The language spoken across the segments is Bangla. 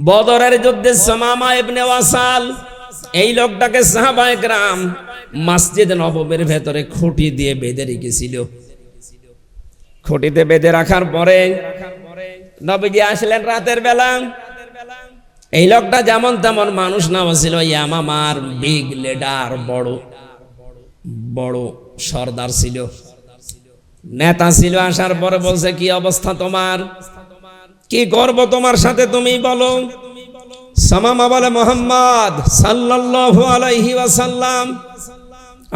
বদরের যুদ্ধে সামামা ইবনে ওয়াসাল এই লোকটাকে সাহাবায়ে কেরাম মসজিদ নববীর ভেতরে খুঁটি দিয়ে বেঁধে রেখেছিল। খুঁটিতে বেঁধে রাখার পরে নবীজি আসলেন রাতের বেলা। এই লোকটা যেমন তেমন মানুষ না ছিল, ইয়ামামার বিগ লিডার, বড় সর্দার ছিল, নেতা ছিল। আসার পরে বলছে, কি অবস্থা তোমার, কি করব তোমার সাথে তুমি বলো। সামামা বলে, মুহাম্মদ সাল্লাল্লাহু আলাইহি ওয়াসাল্লাম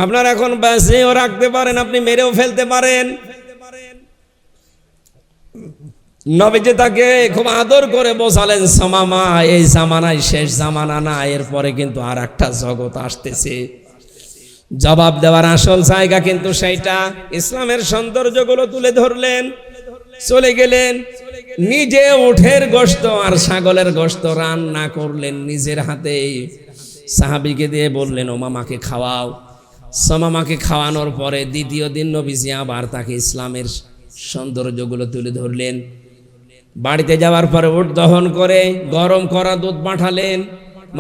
আপনার এখন বেঁচেও রাখতে পারেন, আপনি মেরেও ফেলতে পারেন। নবীজি তাকে খুব আদর করে বোঝালেন, সামামা এই জামানায় শেষ জামানা না, এরপরে কিন্তু আর একটা জগৎ আসতেছে। জবাব দেওয়ার আসল জায়গা কিন্তু সেইটা। ইসলামের সৌন্দর্যগুলো তুলে ধরলেন, চলে গেলেন। নিজে উঠের গোশত আর ছাগলের গোশত রান্না করলেন নিজের হাতে, সাহাবীকে দিয়ে বললেন, ও মামাকে খাওয়াও। সামামাকে খাওয়ানোর পরে দ্বিতীয় দিন নবীজি আবার তাকে ইসলামের সৌন্দর্যগুলো তুলে ধরলেন। বাড়িতে যাওয়ার পরে উট দহন করে গরম করা দুধ পাঠালেন।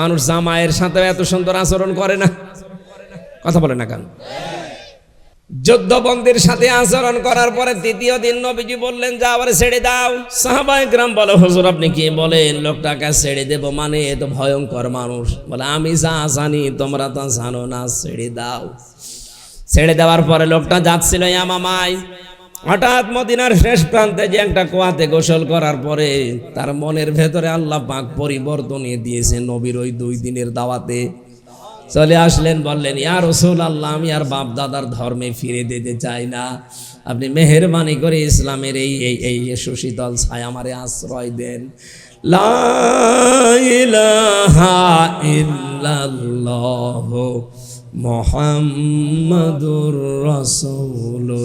মানুষ জামাইয়ের সাথে এত সুন্দর আচরণ করে না, কথা বলে না কেন? যুদ্ধবন্দির সাথে আচরণ করার পরে তৃতীয় দিন নবীজি বললেন, যা আবার ছেড়ে দাও। সাহাবায়ে কেরাম বলে, হুজুর আপনি কি বলেন, লোকটাকে ছেড়ে দেব মানে এ তো ভয়ঙ্কর মানুষ। বলে, আমি যা জানি তোমরা তা জানো না, ছেড়ে দাও। ছেড়ে দেওয়ার পরে লোকটা যাচ্ছিল ইয়ামামায়। হঠাৎ মদিনার শেষ প্রান্তে যে একটা কুয়াতে গোসল করার পরে তার মনের ভেতরে আল্লাহ পাক পরিবর্তন দিয়েছে। নবীর ওই 2 দিনের দাওয়াতে চলে আসলেন, বললেন, ইয়া রাসূলুল্লাহ আমি আর বাপ দাদার ধর্মে ফিরে যেতে চাই না, আপনি মেহেরবানি করে ইসলামের এই সুশীতল ছায়া আমারে আশ্রয় দেন। লা ইলাহা ইল্লাল্লাহ মুহাম্মাদুর রাসূলুল্লাহ।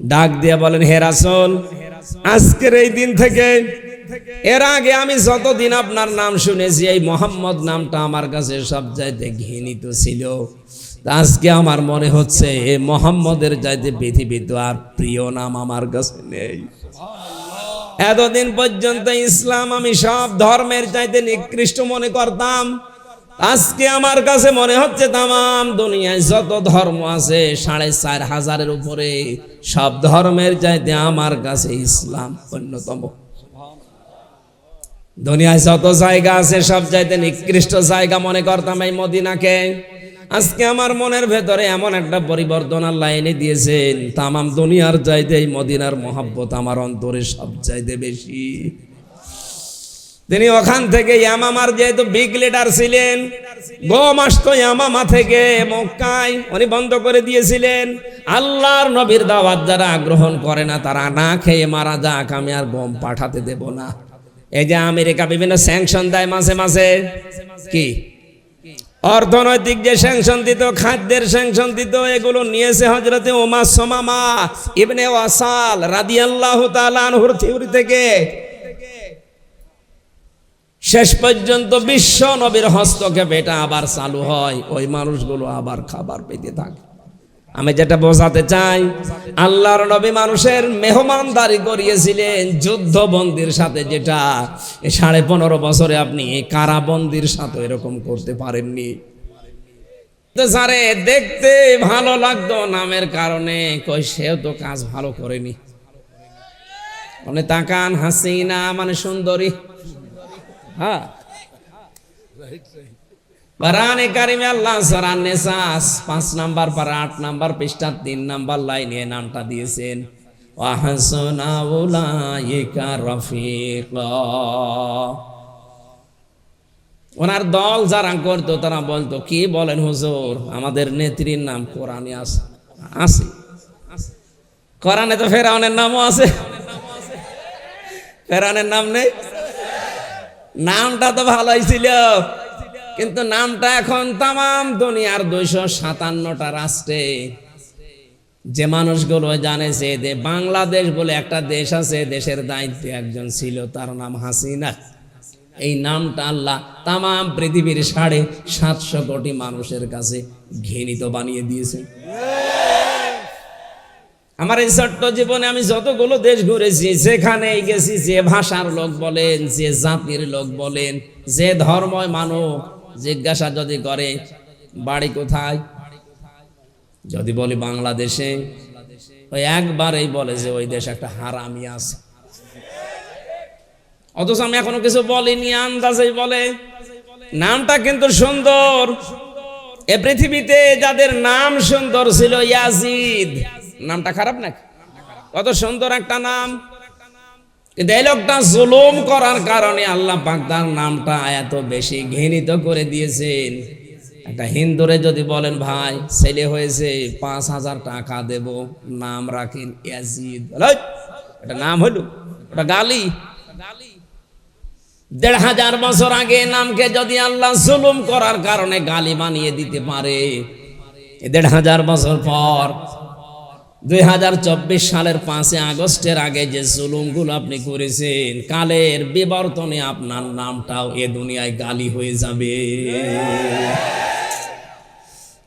ডাক দিয়ে বলেন, হে রাসূল, আজকের এই দিন থেকে, এর আগে আমি যতদিন আপনার নাম শুনেছি এই মোহাম্মদ নামটা আমার কাছে সবচাইতে ঘৃণিত ছিল। আজকে আমার মনে হচ্ছে এই মোহাম্মদের চাইতে পৃথিবীতে আর প্রিয় নাম আমার কাছে নেই। এতদিন পর্যন্ত ইসলাম আমি সব ধর্মের চাইতে নিকৃষ্ট মনে করতাম, আজকে আমার কাছে মনে হচ্ছে তামাম দুনিয়ায় যত ধর্ম আছে 4500-এর উপরে, সব ধর্মের চাইতে আমার কাছে ইসলাম অন্যতম। দুনিয়ায় যত জায়গা আছে সব চাইতে নিকৃষ্ট জায়গা মনে করতাম এই মদিনাকে। আজকে আমার মনের ভেতরে এমন একটা পরিবর্তন আল্লাহ এনে দিয়েছেন, তামাম দুনিয়ার চাইতে এই মদিনার মহব্বত আমার অন্তরে সব চাইতে বেশি। তিনি ওখান থেকে ইয়ামামার যেহেতু বিগ লিডার ছিলেন, গম আসতো ইয়ামামা থেকে মক্কায়, উনি বন্ধ করে দিয়েছিলেন। আল্লাহর নবীর দাওয়াত যারা গ্রহণ করে না তারা না খেয়ে মারা যাক, আমি আর গম পাঠাতে দেব না। এই যে আমেরিকা বিভিন্ন স্যাংশন দেয় মাঝে মাঝে, কি অর্থনৈতিক যে স্যাংশন দিত, খাদ্যের স্যাংশন দিত, এগুলো নিয়েছে হযরতে ওমর সামামা ইবনে ওয়াসাল রাদিয়াল্লাহু তাআলা আনহুর থিওরি থেকে। শেষ পর্যন্ত বিশ্ব নবীর হস্তক্ষেপে এটা আবার চালু হয়, ওই মানুষগুলো আবার খাবার পেতে থাকে। আমি যেটা বোঝাতে চাই, আল্লাহর নবী মানুষের মেহমানদারি করিয়েছিলেন যুদ্ধবন্দির সাথে, যেটা 15.5 বছরে আপনি কারাবন্দির সাথে এরকম করতে পারেননি। তো স্যারে দেখতে ভালো লাগতো নামের কারণে, কই সেও তো কাজ ভালো করেনি। মানে তাকান, হাসিনা মানে সুন্দরী। হ্যাঁ, কোরআনে কারিমে আল্লাহ সূরা নিসা 5 নাম্বার পারা 8 নাম্বার পৃষ্ঠা 3 নাম্বার লাইনে নামটা দিয়েছেন, ওয়া হাসানা উলাইকা রাফিকা। ওনার দল যারা করতো তারা বলতো, কি বলেন হুজুর, আমাদের নেত্রীর নাম কোরআনে আছে। কোরআনে তো ফেরাউনের নামও আছে, ফেরাউনের নাম নেই? নামটা তো ভালোই ছিল, কিন্তু নামটা এখন তামাম দুনিয়ার 257টা রাষ্ট্রে যে মানুষগুলো জানে যে বাংলাদেশ বলে একটা দেশ আছে, দেশের দায়িত্বে একজন ছিল, তার নাম হাসিনা। এই নামটা আল্লাহ তামাম পৃথিবীর 750 কোটি মানুষের কাছে ঘৃণিত বানিয়ে দিয়েছে। আমার এই ছোট্ট জীবনে আমি যতগুলো দেশ ঘুরেছি, যেখানেই গেছি, যে ভাষার লোক বলেন, যে জাতির লোক বলেন, যে ধর্মই মানুষ, জিজ্ঞাসা যদি করে বাড়ি কোথায়, যদি বলি বাংলাদেশে, ওই একবারেই বলে যে ওই দেশে একটা হারামি আছে। অথচ আমি এখনো কিছু বলিনি, আন্দাজেই বলে। নামটা কিন্তু সুন্দর। এ পৃথিবীতে যাদের নাম সুন্দর ছিল, ইয়াজিদ নামটা খারাপ নাকি? কত সুন্দর একটা নাম, কিন্তু এই লোকটা জুলুম করার কারণে আল্লাহ পাক তার নামটা এত বেশি ঘৃণিত করে দিয়েছেন। একটা হিন্দুরে যদি বলেন ভাই ছেলে হয়েছে 5,000 টাকা দেব, নাম রাখেন ইয়াজিদ, এটা নাম হলো, ওটা গালি। 1,500 বছর আগে নামকে যদি আল্লাহ জুলুম করার কারণে গালি বানিয়ে দিতে পারে, 1,500 বছর পর 2024 সালের 5 আগস্টের আগে যে জুলুমগুলো আপনি করেছেন, কালের বিবর্তনে আপনার নামটাও এ দুনিয়ায় গালি হয়ে যাবে।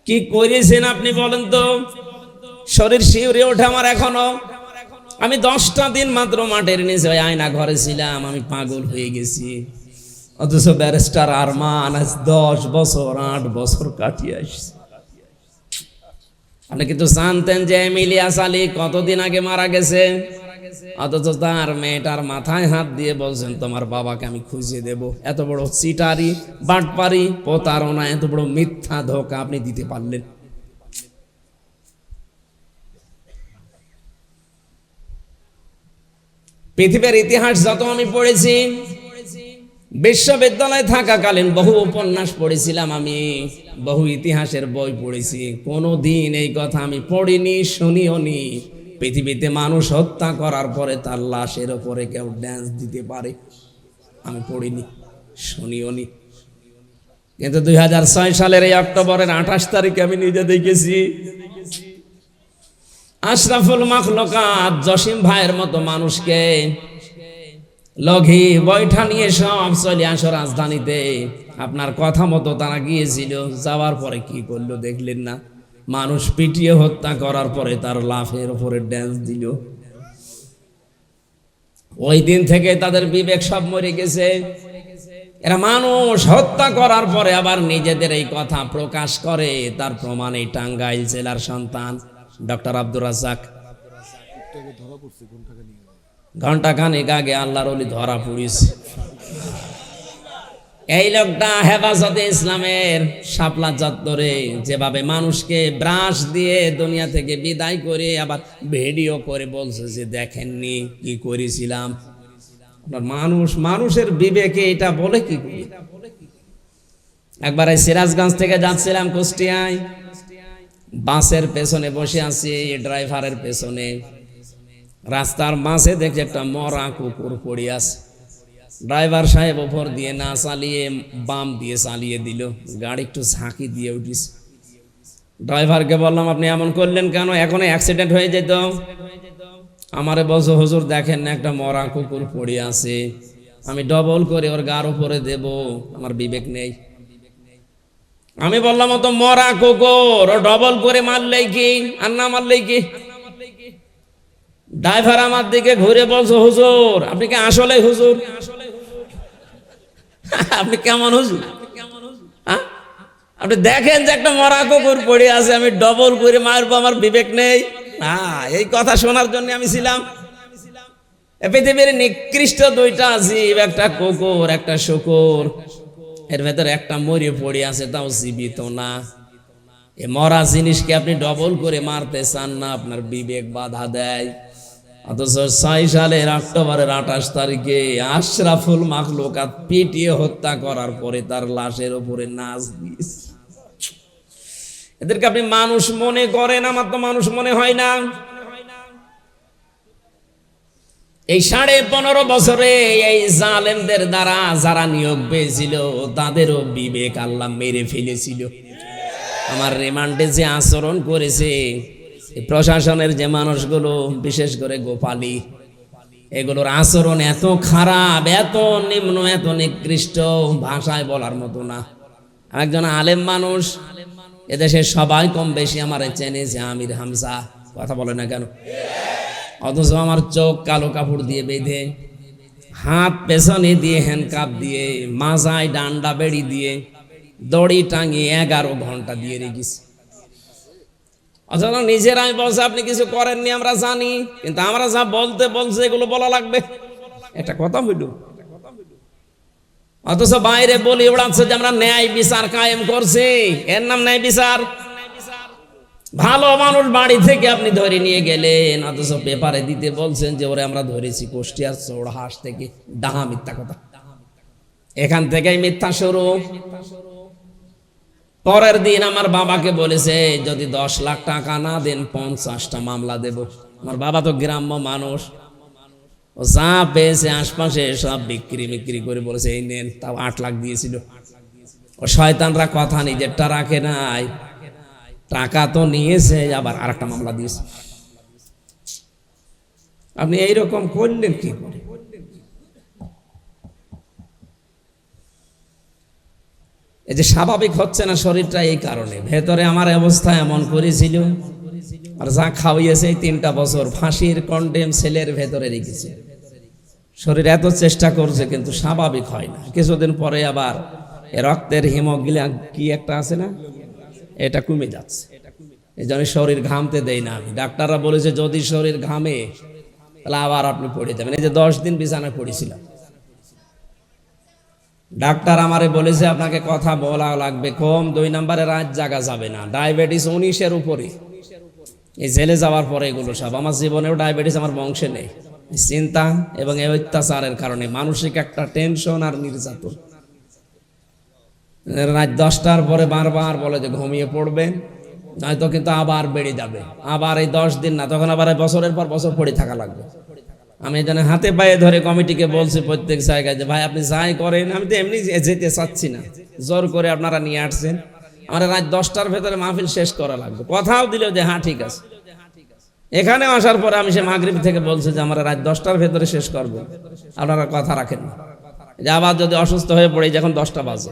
কি করেছেন আপনি বলেন তো? শরীর শিউরে ওঠে আমার এখনো। আমি 10টা দিন মাত্র মাঠের নিচে ওই আয়না ঘরে ছিলাম, আমি পাগল হয়ে গেছি। অথচ ব্যারিস্টার আরমান আজ 10 বছর 8 বছর কাটিয়ে আসছে। আপনি কিন্তু জানতেন যে ইলিয়াস আলী কতদিন আগে মারা গেছে? অথচ তার মেয়েটার মাথায় হাত দিয়ে বলছেন তোমার বাবাকে আমি খুঁজে দেব। এত বড় চিটারি, বাটপারি, প্রতারণা, এত বড় মিথ্যা ধোঁকা আপনি দিতে পারলেন? পৃথিবীর ইতিহাস যত আমি পড়েছি, বিশ্ববিদ্যালয়ে থাকাকালীন বহু উপন্যাস পড়েছিলাম, আমি বহু ইতিহাসের বই পড়েছি। কোনোদিন এই কথা আমি পড়িনি, শুনিও নি, পৃথিবীতে মানুষ হত্যা করার পরে তার লাশের ওপরে কেউ ড্যান্স দিতে পারে। আমি পড়িনি, শুনিও নি। কিন্তু 2006 সালের এই অক্টোবরের 28 তারিখে আমি নিজে দেখেছি আশরাফুল মাখলুকাত জসিম ভাইয়ের মতো মানুষকে লগি বৈঠা নিয়ে সব চলে আসো রাজধানীতে। আপনার কথা মতো তারা গিয়েছিল, যাওয়ার পরে কি করলো দেখলেন না? মানুষ পিটিয়ে হত্যা করার পরে তার লাফের উপরে ড্যান্স দিল। ওই দিন থেকে তাদের বিবেক সব মরে গেছে। এরা মানুষ হত্যা করার পরে আবার নিজেদের এই কথা প্রকাশ করে। তার প্রমাণ এই টাঙ্গাইল জেলার সন্তান ডক্টর আব্দুর রাজ্জাক। ঘন্টাখানেক আগে আল্লাহর ওলি ধরা পড়েছে। এই লোকটা হেফাজতে ইসলামের শাপলা চত্বরে যেভাবে মানুষকে ব্রাশ দিয়ে দুনিয়া থেকে বিদায় করে আবার ভিডিও করে বলছে যে দেখেননি কি করেছিলাম। মানুষের বিবেকে এটা বলে কি? একবার সিরাজগঞ্জ থেকে যাচ্ছিলাম কুষ্টিয়ায়, বাসের পেছনে বসে আছি, ড্রাইভারের পেছনে। রাস্তার মাঝে দেখে একটা মরা কুকুর পড়ে আছে। ড্রাইভার সাহেব ওপর দিয়ে না চালিয়ে বাম দিয়ে চালিয়ে দিল, গাড়ি একটু ঝাঁকি দিয়ে উঠিস। ড্রাইভারকে বললাম আপনি এমন করলেন কেন? এখন অ্যাক্সিডেন্ট হয়ে যেত। আমারে বলছো হুজুর দেখেন না একটা মরা কুকুর পড়ে আছে, আমি ডবল করে ওর গার উপরে দেব, আমার বিবেক নেই। আমি বললাম ও তো মরা কুকুর, ও ডবল করে মারলেই কি আর না মারলেই কি? ড্রাইভার আমার দিকে ঘুরে বলছো হুজুর আপনি কি আসলে হুজুর? আপনি কেমন হুজুর? আপনি দেখেন যে একটা মরা কুকুর পড়ে আছে, আমি ডবল করে মারবো, আমার বিবেক নেই? এই কথা শোনার জন্য আমি ছিলাম। পৃথিবীর নিকৃষ্ট 2টা জীব, একটা কুকুর একটা শুকুর, এর ভেতরে একটা মরে পড়ে আছে, তাও জীবিত না। এ মরা জিনিসকে আপনি ডবল করে মারতে চান না, আপনার বিবেক বাধা দেয়। অথচ 6 সালের অক্টোবরের 28 তারিখে আশরাফুল মাখলুকাত পিটিয়ে হত্যা করার পরে তার লাশের উপরে নাচ দিয়েছে। এদেরকে আপনি মানুষ মনে করেন, আমার তো মানুষ মনে হয় না। এই 15.5 বছরে এই জালেমদের দ্বারা যারা নিয়োগ পেয়েছিল তাদেরও বিবেক আল্লাহ মেরে ফেলেছিল। আমার রিমান্ডে যে আচরণ করেছে প্রশাসনের যে মানুষগুলো, বিশেষ করে গোপালী, এগুলোর আচরণ এত খারাপ, এত নিম্ন, এত নিকৃষ্ট, ভাষায় বলার মতো না। একজন আলেম মানুষ, এদেশে সবাই কম বেশি আমার চেনে যে আমির হামজা, কথা বলে না কেন? অথচ আমার চোখ কালো কাপড় দিয়ে বেঁধে, হাত পেছনে দিয়ে হ্যান্ডকাপ দিয়ে, মাজায় ডান্ডা বেড়ি দিয়ে, দড়ি টাঙিয়ে 11 ঘন্টা দিয়ে রেখেছি। অথচ নিজেরাই বলছে আপনি কিছু করেননি, আমরা জানি, কিন্তু আমরা যা বলতে বলছে এগুলো বলা লাগবে, একটা কথা হইল। অথচ বাইরে বলি ওড়াচ্ছে যে আমরা ন্যায় বিচার কায়েম করছি, এর নাম ন্যায় বিচার? ভালো মানুষ বাড়ি থেকে আপনি ধরে নিয়ে গেলেন, অথচ পেপারে দিতে বলছেন যে ওরে আমরা ধরেছি কুষ্টিয়ার চৌড়হাট থেকে। ডাহা মিথ্যা কথা, এখান থেকেই মিথ্যা শুরু। পরের দিন আমার বাবাকে বলেছে যদি 10 লাখ টাকা না দেন 50টা মামলা দেব। আমার বাবা তো গ্রাম্য মানুষ, ও যা পেয়েছে আশপাশে সব বিক্রি করে বলেছে এই নেন। তাও 8 লাখ দিয়েছিল। ও শয়তানরা কথা নিজেরটা রাখে নাই, টাকা তো নিয়েছে, আবার আরেকটা মামলা দিয়েছে। আপনি এইরকম করলেন কি করে? এই যে স্বাভাবিক হচ্ছে না শরীরটা, এই কারণে। ভেতরে আমার অবস্থা এমন করেছিল, আর যা খাওয়াইয়েছে এই 3টা বছর ফাঁসির কন্ডেম সেলের ভেতরে রেখেছে। শরীর এত চেষ্টা করছে কিন্তু স্বাভাবিক হয় না। কিছুদিন পরে আবার রক্তের হিমোগ্লোবিন কি একটা আছে না, এটা কমে যাচ্ছে। এই জন্য শরীর ঘামতে দেয় না আমি। ডাক্তাররা বলেছে যদি শরীর ঘামে তাহলে আবার আপনি পড়ে যাবেন। এই যে 10 দিন বিছানায় পড়েছিলাম, ডাক্তার আমারে বলেছে আপনাকে কথা বলা লাগবে কম, 2 নম্বরে রাত জাগা যাবে না, ডায়াবেটিস 19-এর উপরে। এই জেলে যাওয়ার পরে এগুলো সব, আমার জীবনেও ডায়াবেটিস আমার বংশে নেই। চিন্তা এবং এই অত্যাচারের কারণে মানসিক একটা টেনশন আর নির্যাতন। রাত 10টার পরে বারবার বলে যে ঘুমিয়ে পড়বেন, নয়তো কিন্তু আবার বেড়ে যাবে। আবার এই 10 দিন না, তখন আবার বছরের পর বছর পড়ে থাকা লাগবে। আমি এই জন্য হাতে পায়ে ধরে কমিটিকে বলছি প্রত্যেক জায়গায় যে ভাই আপনি যাই করেন, আমি তো এমনি যেতে চাচ্ছি না, জোর করে আপনারা নিয়ে আসছেন, আমার রাত 10টার ভেতরে মাহফিল শেষ করা লাগবে। কথাও দিল যে হ্যাঁ ঠিক আছে। এখানে আসার পরে আমি সে মাগরিব থেকে বলছি যে আমরা রাত 10টার ভেতরে শেষ করবো, আপনারা কথা রাখেন না। যে আবার যদি অসুস্থ হয়ে পড়ে যখন 10টা বাজে,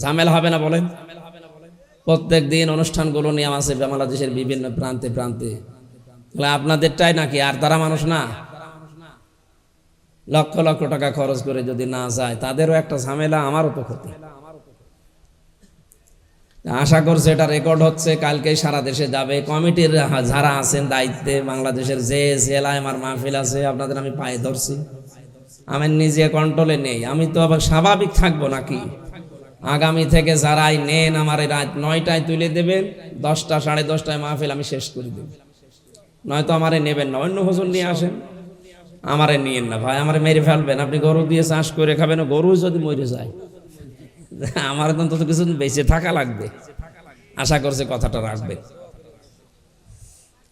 ঝামেলা হবে না বলেন? প্রত্যেক দিন অনুষ্ঠানগুলো নিয়ে আছে বাংলাদেশের বিভিন্ন প্রান্তে প্রান্তে। আপনাদেরটাই নাকি আর তারা মানুষ না? লক্ষ লক্ষ টাকা খরচ করে যদি না যায় তাদেরও একটা ঝামেলা, আমারও তো ক্ষতি। আশা করছি এটা রেকর্ড হচ্ছে, কালকেই সারা দেশে যাবে। কমিটির যারা আছেন দায়িত্বে, বাংলাদেশের যে জেলায় আমার মাহফিল আছে, আপনাদের আমি পায়ে ধরছি। আমি নিজে কন্ট্রোলে নেই, আমি তো আবার স্বাভাবিক থাকবো নাকি? আগামী থেকে যারাই নেন আমার রাত 9টায় তুলে দেবেন, 10টা 10:30টায় মাহফিল আমি শেষ করে দেব। নয়তো আমারে নেবেন না, অন্য হুজুর নিয়ে আসেন, আমারে নিয়েন না ভাই, আমারে মেরে ফেলবেন। আপনি গরু দিয়ে চাষ করে খাবেন, গরু যদি মরে যায় আমার তো কিছু বেঁচে থাকা লাগবে। আশা করছে কথাটা রাখবে।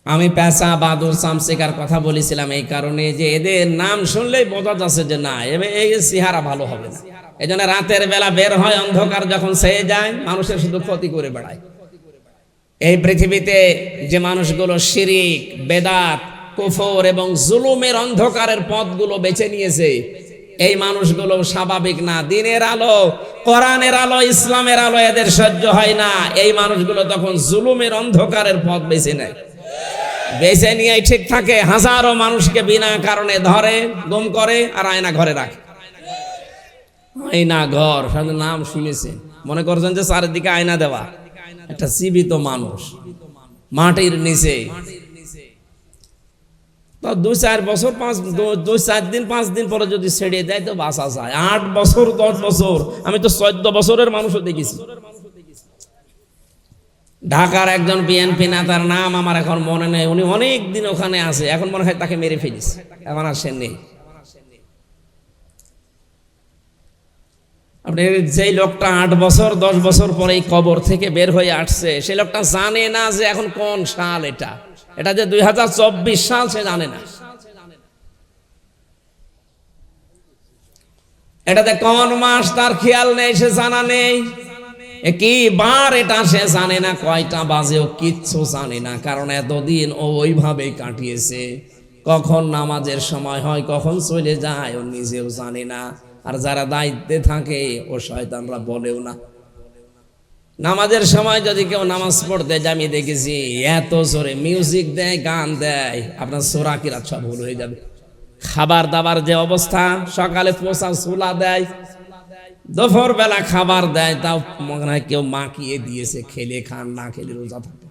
আমি পেশা বাদুর চামচিকার কথা বলেছিলাম এই কারণে যে এদের নাম শুনলেই বোঝা যাচ্ছে যে না এই চেহারা ভালো হবে না। এই জন্য রাতের বেলা বের হয়, অন্ধকার যখন ছেয়ে যায় মানুষের শুধু ক্ষতি করে বেড়ায়। এই পৃথিবীতে যে মানুষগুলো শিরিক, বেদাত, কুফর এবং জুলুমের অন্ধকারের পথগুলো বেছে নিয়েছে, এই মানুষগুলো স্বাভাবিক না। দিনের আলো, কোরআনের আলো, ইসলামের আলো এদের সহ্য হয় না। এই মানুষগুলো তখন জুলুমের অন্ধকারের পথ বেছে নেয়। বেছে নিয়ে ঠিক থাকে, হাজারো মানুষকে বিনা কারণে ধরে, গুম করে আর আয়না ঘরে রাখে। আয়না ঘর নাম শুনেছেন, মনে করছেন যে চারিদিকে আয়না দেওয়া, একটা জীবিত মানুষ মাটির নিচে। 2-4 বছর 2-4 দিন 5 দিন পরে যদি ছেড়ে দেয় তো বাঁচা যায়। 8 বছর 10 বছর, আমি তো 14 বছরের মানুষও দেখেছি। ঢাকার একজন বিএনপি নেতার নাম আমার এখন মনে নেই, উনি অনেক দিন ওখানে আছে, এখন মনে হয় তাকে মেরে ফেলিস, এখন আর সে নেই। আপনি যেই লোকটা 8 বছর 10 বছর পরে এই কবর থেকে বের হয়ে আসছে, সেই লোকটা জানে না যে এখন কোন সাল, এটা যে 2024 সাল সে জানে না। এটাতে কোন মাস তার খেয়াল নেই, সে জানা নেই। কি বার এটা সে জানে না, কয়টা বাজেও কিচ্ছু জানে না, কারণ এতদিন ও ওইভাবেই কাটিয়েছে। কখন নামাজের সময় হয়, কখন চলে যায় ও নিজেও জানে না। আর যারা দায়িত্বে থাকে ও শয়তানরা বলেও না। নামাজের সময় যদি কেউ নামাজ পড়তে যায়, আমি দেখেছি এত জোরে মিউজিক দেয়, গান দেয়, আপনার সূরা কিরাত সব ভুল হয়ে যাবে। খাবার দাবার যে অবস্থা, সকালে পোষা সুলা দেয়, দুপুর বেলা খাবার দেয়, তাও মনে হয় কেউ মাখিয়ে দিয়েছে, খেলে খান, না খেলে রোজা থাকে।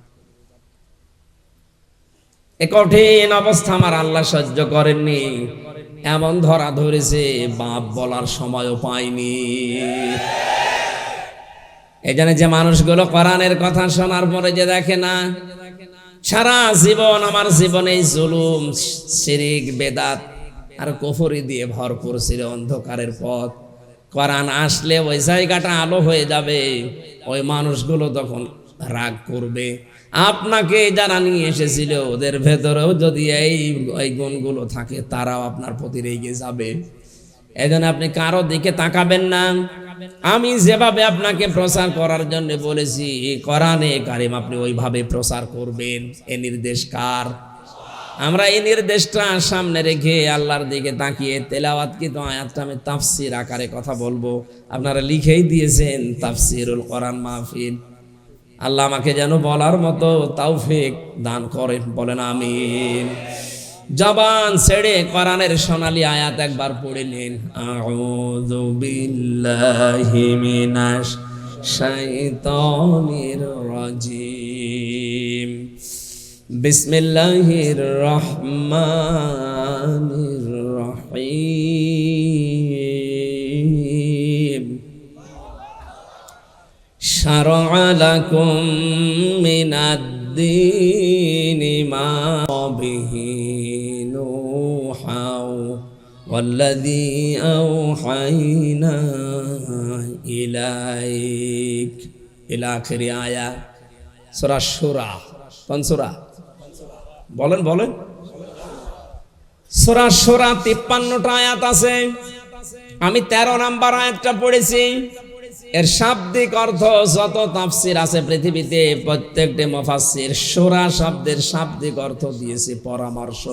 এ কঠিন অবস্থা আমার আল্লাহ সহ্য করেননি, এমন ধরা ধরেছে বাপ বলার সময়ও পাইনি। এই জন্য যে মানুষগুলো কোরআনের কথা শোনার পরে যে দেখে না, সারা জীবন আমার জীবনে জুলুম, শিরিক, বেদাত আর কুফরি দিয়ে ভরপুর ছিল, অন্ধকারের পথ। কোরআন আসলে ওই জায়গাটা আলো হয়ে যাবে, ওই মানুষগুলো তখন রাগ করবে। আপনাকে যারা নিয়ে এসেছিল ওদের ভেতরেও যদি এই গুণগুলো থাকে, তারাও আপনার প্রতি রেগে যাবে। এই জন্য আপনি কারো দিকে তাকাবেন না। আমি যেভাবে আপনাকে প্রচার করার জন্য বলেছি কোরআনে কারিম, আপনি ওইভাবে প্রচার করবেন। এ নির্দেশ কার? আমরা এই নির্দেশটা সামনে রেখে আল্লাহর দিকে তাকিয়ে তেলাওয়াতকৃত আয়াতটা আমি তাফসীর আকারে কথা বলবো। আপনারা লিখেই দিয়েছেন তাফসীরুল কোরআন মাহফিল। আল্লাহ আমাকে যেন বলার মতো তৌফিক দান করেন, বলেন আমিন। জবান ছেড়ে কোরআনের সোনালী আয়াত একবার পড়ে নিন। আউযু বিল্লাহি মিনাশ শাইতানির রাজিম। বিসমিল্লাহির রহমানির রহিম। শারআ লাকুম মিনাদ-দীনি মা বিহি নূহা ওয়াল্লাযী আওহাইনা ইলাইক ইলা আখিরি আয়া। সূরা শুরা। কোন সূরা? বলেন বলেন। সূরা শুরা 53টা আয়াত আছে। আমি 13 নাম্বার আয়াতটা পড়েছি। এর শাব্দিক অর্থ যত তাফসীর আছে পৃথিবীতে, প্রত্যেকটি মুফাসসির শুরা শব্দের শাব্দিক অর্থ দিয়েছে পরামর্শ।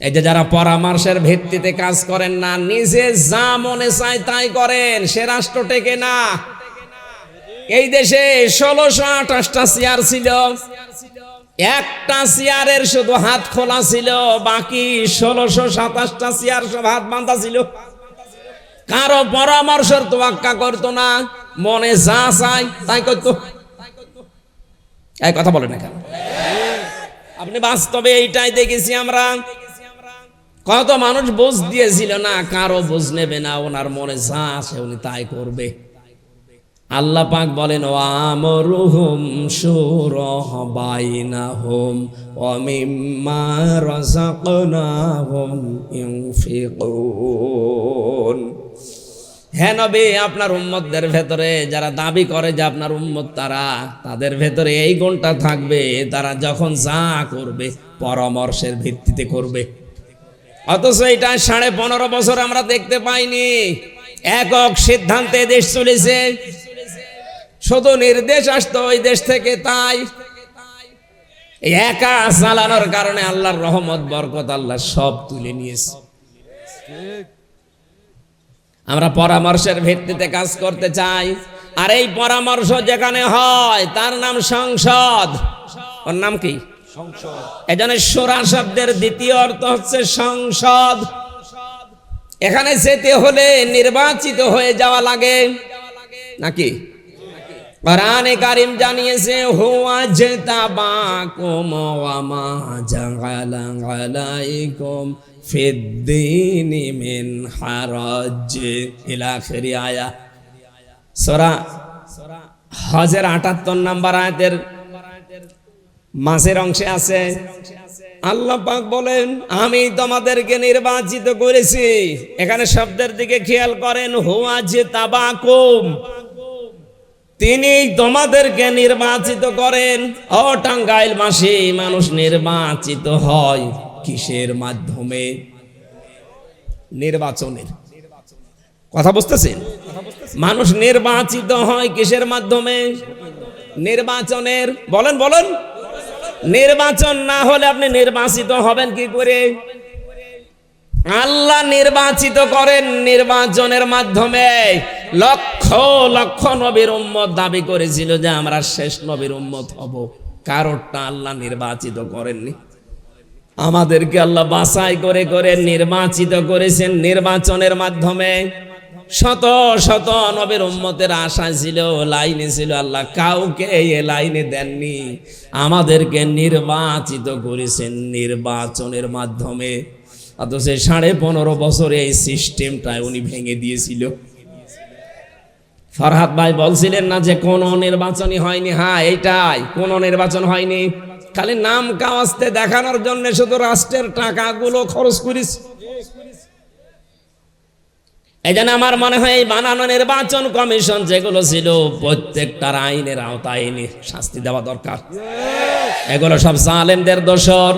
এই যে যারা পরামর্শের ভিত্তিতে কাজ করেন না, নিজে যা মনে চায় তাই করেন, সে রাষ্ট্র টেকে না। এই দেশে 1628টা চেয়ার ছিল, একটা চেয়ারের শুধু হাত খোলা ছিল, বাকি 1627টা চেয়ার সব হাত বাঁধা ছিল। কারো পরামর্শের তোয়াক্কা করতো না, মনে যা চায় তাই করতো। এই কথা বলে না কেন? আপনি বাস্তবে এইটাই দেখেছি আমরা। কত মানুষ বুঝ দিয়েছিল না, কারো বুঝ নেবে না, ওনার মনে যা আছে উনি তাই করবে। আল্লাহ পাক বলেন, ওয়ামরুহুম শুরা বাইনাহুম ওয়া মিম্মা রাযাকনাহুম ইউনফিকুন। হে নবী, আপনার উম্মতদের ভেতরে যারা দাবি করে যে আপনার উম্মত তারা, তাদের ভেতরে এই গুণটা থাকবে, তারা যখন যা করবে পরামর্শের ভিত্তিতে করবে। অথচ এটা 15.5 বছর আমরা দেখতে পাইনি। একক সিদ্ধান্তে দেশ চলেছে, শুধু নির্দেশ আসতো ওই দেশ থেকে, তাই একা চালানোর কারণে আল্লাহর রহমত বরকত আল্লাহ সব তুলে নিয়েছে। আমরা পরামর্শের ভিত্তিতে কাজ করতে চাই, আর এই পরামর্শ যেখানে হয় তার নাম সংসদ। ওর নাম কি? সংসদ। এজন্য শুরা শব্দের দ্বিতীয় অর্থ হচ্ছে সংসদ। এখানে যেতে হলে নির্বাচিত হয়ে যাওয়া লাগে নাকি? কোরআনে কারীম জানিয়েছে, হুয়া জাতাবাকুম ওয়া মা জাআলা আলাইকুম ফিদ-দীনি মিন হারাজ ইলা আখিরি আয়া। সূরা হজের 78 নম্বর আয়াতের মাঝের অংশে আছে, আল্লাহ পাক বলেন, আমি তোমাদেরকে নির্বাচিত করেছি। এখানে শব্দের দিকে খেয়াল করেন, হুয়া জাতাবাকুম, তিনি তোমাদেরকে নির্বাচিত করেন। ও টাঙ্গাইলবাসী, মানুষ নির্বাচিত হয় কিসের মাধ্যমে? নির্বাচনের কথা বুঝতেছেন? মানুষ নির্বাচিত হয় কিসের মাধ্যমে? নির্বাচনের। বলেন বলেন। নির্বাচন না হলে আপনি নির্বাচিত হবেন কি করে? আল্লাহ নির্বাচিত করেন নির্বাচনের মাধ্যমে। লক্ষ লক্ষ নবীর উম্মত দাবি করেছিল যে আমরা শেষ নবীর উম্মত হব, কারোরটা আল্লাহ নির্বাচিত করেননি। আমাদেরকে আল্লাহ বাছাই করে করে নির্বাচিত করেছেন নির্বাচনের মাধ্যমে। শত শত নবীর উম্মতের আশা ছিল, লাইনে ছিল, আল্লাহ কাউকে এই লাইনে দেননি। আমাদেরকে নির্বাচিত করেছেন নির্বাচনের মাধ্যমে। অথচ 15.5 বছরে এই সিস্টেমটাই উনি ভেঙে দিয়েছিল। ফরহাদ ভাই বলছিলেন না যে কোন নির্বাচনই হয়নি। হ্যাঁ, এইটাই, কোন নির্বাচন হয়নি, খালি নাম কাওয়াজতে দেখানোর জন্য শুধু রাষ্ট্রের টাকাগুলো খরচ করিস। এই জন্য আমার মনে হয় এই বানানো নির্বাচন কমিশন যেগুলো ছিল প্রত্যেকটার আইনের আওতায় এনে শাস্তি দেওয়া দরকার। এগুলো সব জালেমদের দোসর।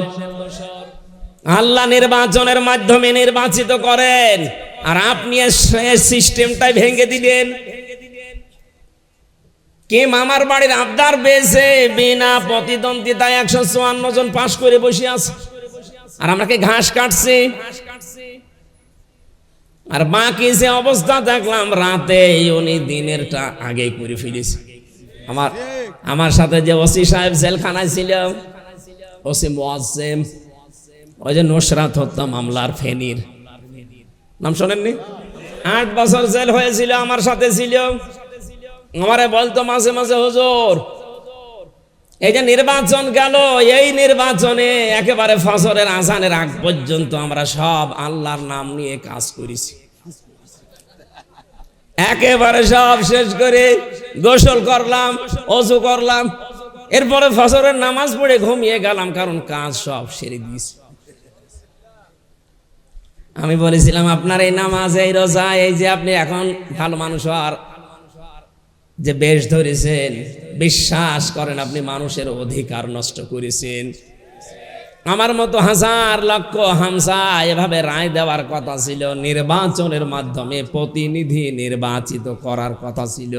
আল্লাহ নির্বাচনের মাধ্যমে নির্বাচিত করেন, আর আপনি সিস্টেমটাই ভেঙে দিলেন। কে মামার বাড়ির আবদার পেয়েছে, বিনা প্রতিদ্বন্দ্বিতায় 154 জন পাশ করে বসে আছে, আর আমাকে ঘাস কাটছে। আর বাকি যে অবস্থা দেখলাম, রাতে উনি দিনেরটা আগে করে ফেলেছে। আমার সাথে যে ওসি সাহেব জেলখানায় ছিল, ওসি মুয়াজ্জেম, ওই যে নুসরাত হত্যা মামলার ফেনীর, নাম শোনেননি? 8 বছর জেল হয়েছিল, আমার সাথে ছিল। আমারে বলতো মাঝে মাঝে, হুজুর এই যে নির্বাচন গেল, এই নির্বাচনে একেবারে ফজরের আজানের আগ পর্যন্ত আমরা সব আল্লাহর নাম নিয়ে কাজ করেছি, একেবারে সব শেষ করে গোসল করলাম, ওযু করলাম, এরপরে ফজরের নামাজ পড়ে ঘুমিয়ে গেলাম, কারণ কাজ সব সেরে দিয়েছি। আমি বলেছিলাম, আপনার এই নামাজ, এই রোজা, এই যে আপনি এখন ভালো মানুষ আর যে বেশ ধরেছেন, বিশ্বাস করেন আপনি মানুষের অধিকার নষ্ট করেছেন। আমার মতো হাজার লক্ষ হামসা এভাবে রায় দেওয়ার কথা ছিল, নির্বাচনের মাধ্যমে প্রতিনিধি নির্বাচিত করার কথা ছিল।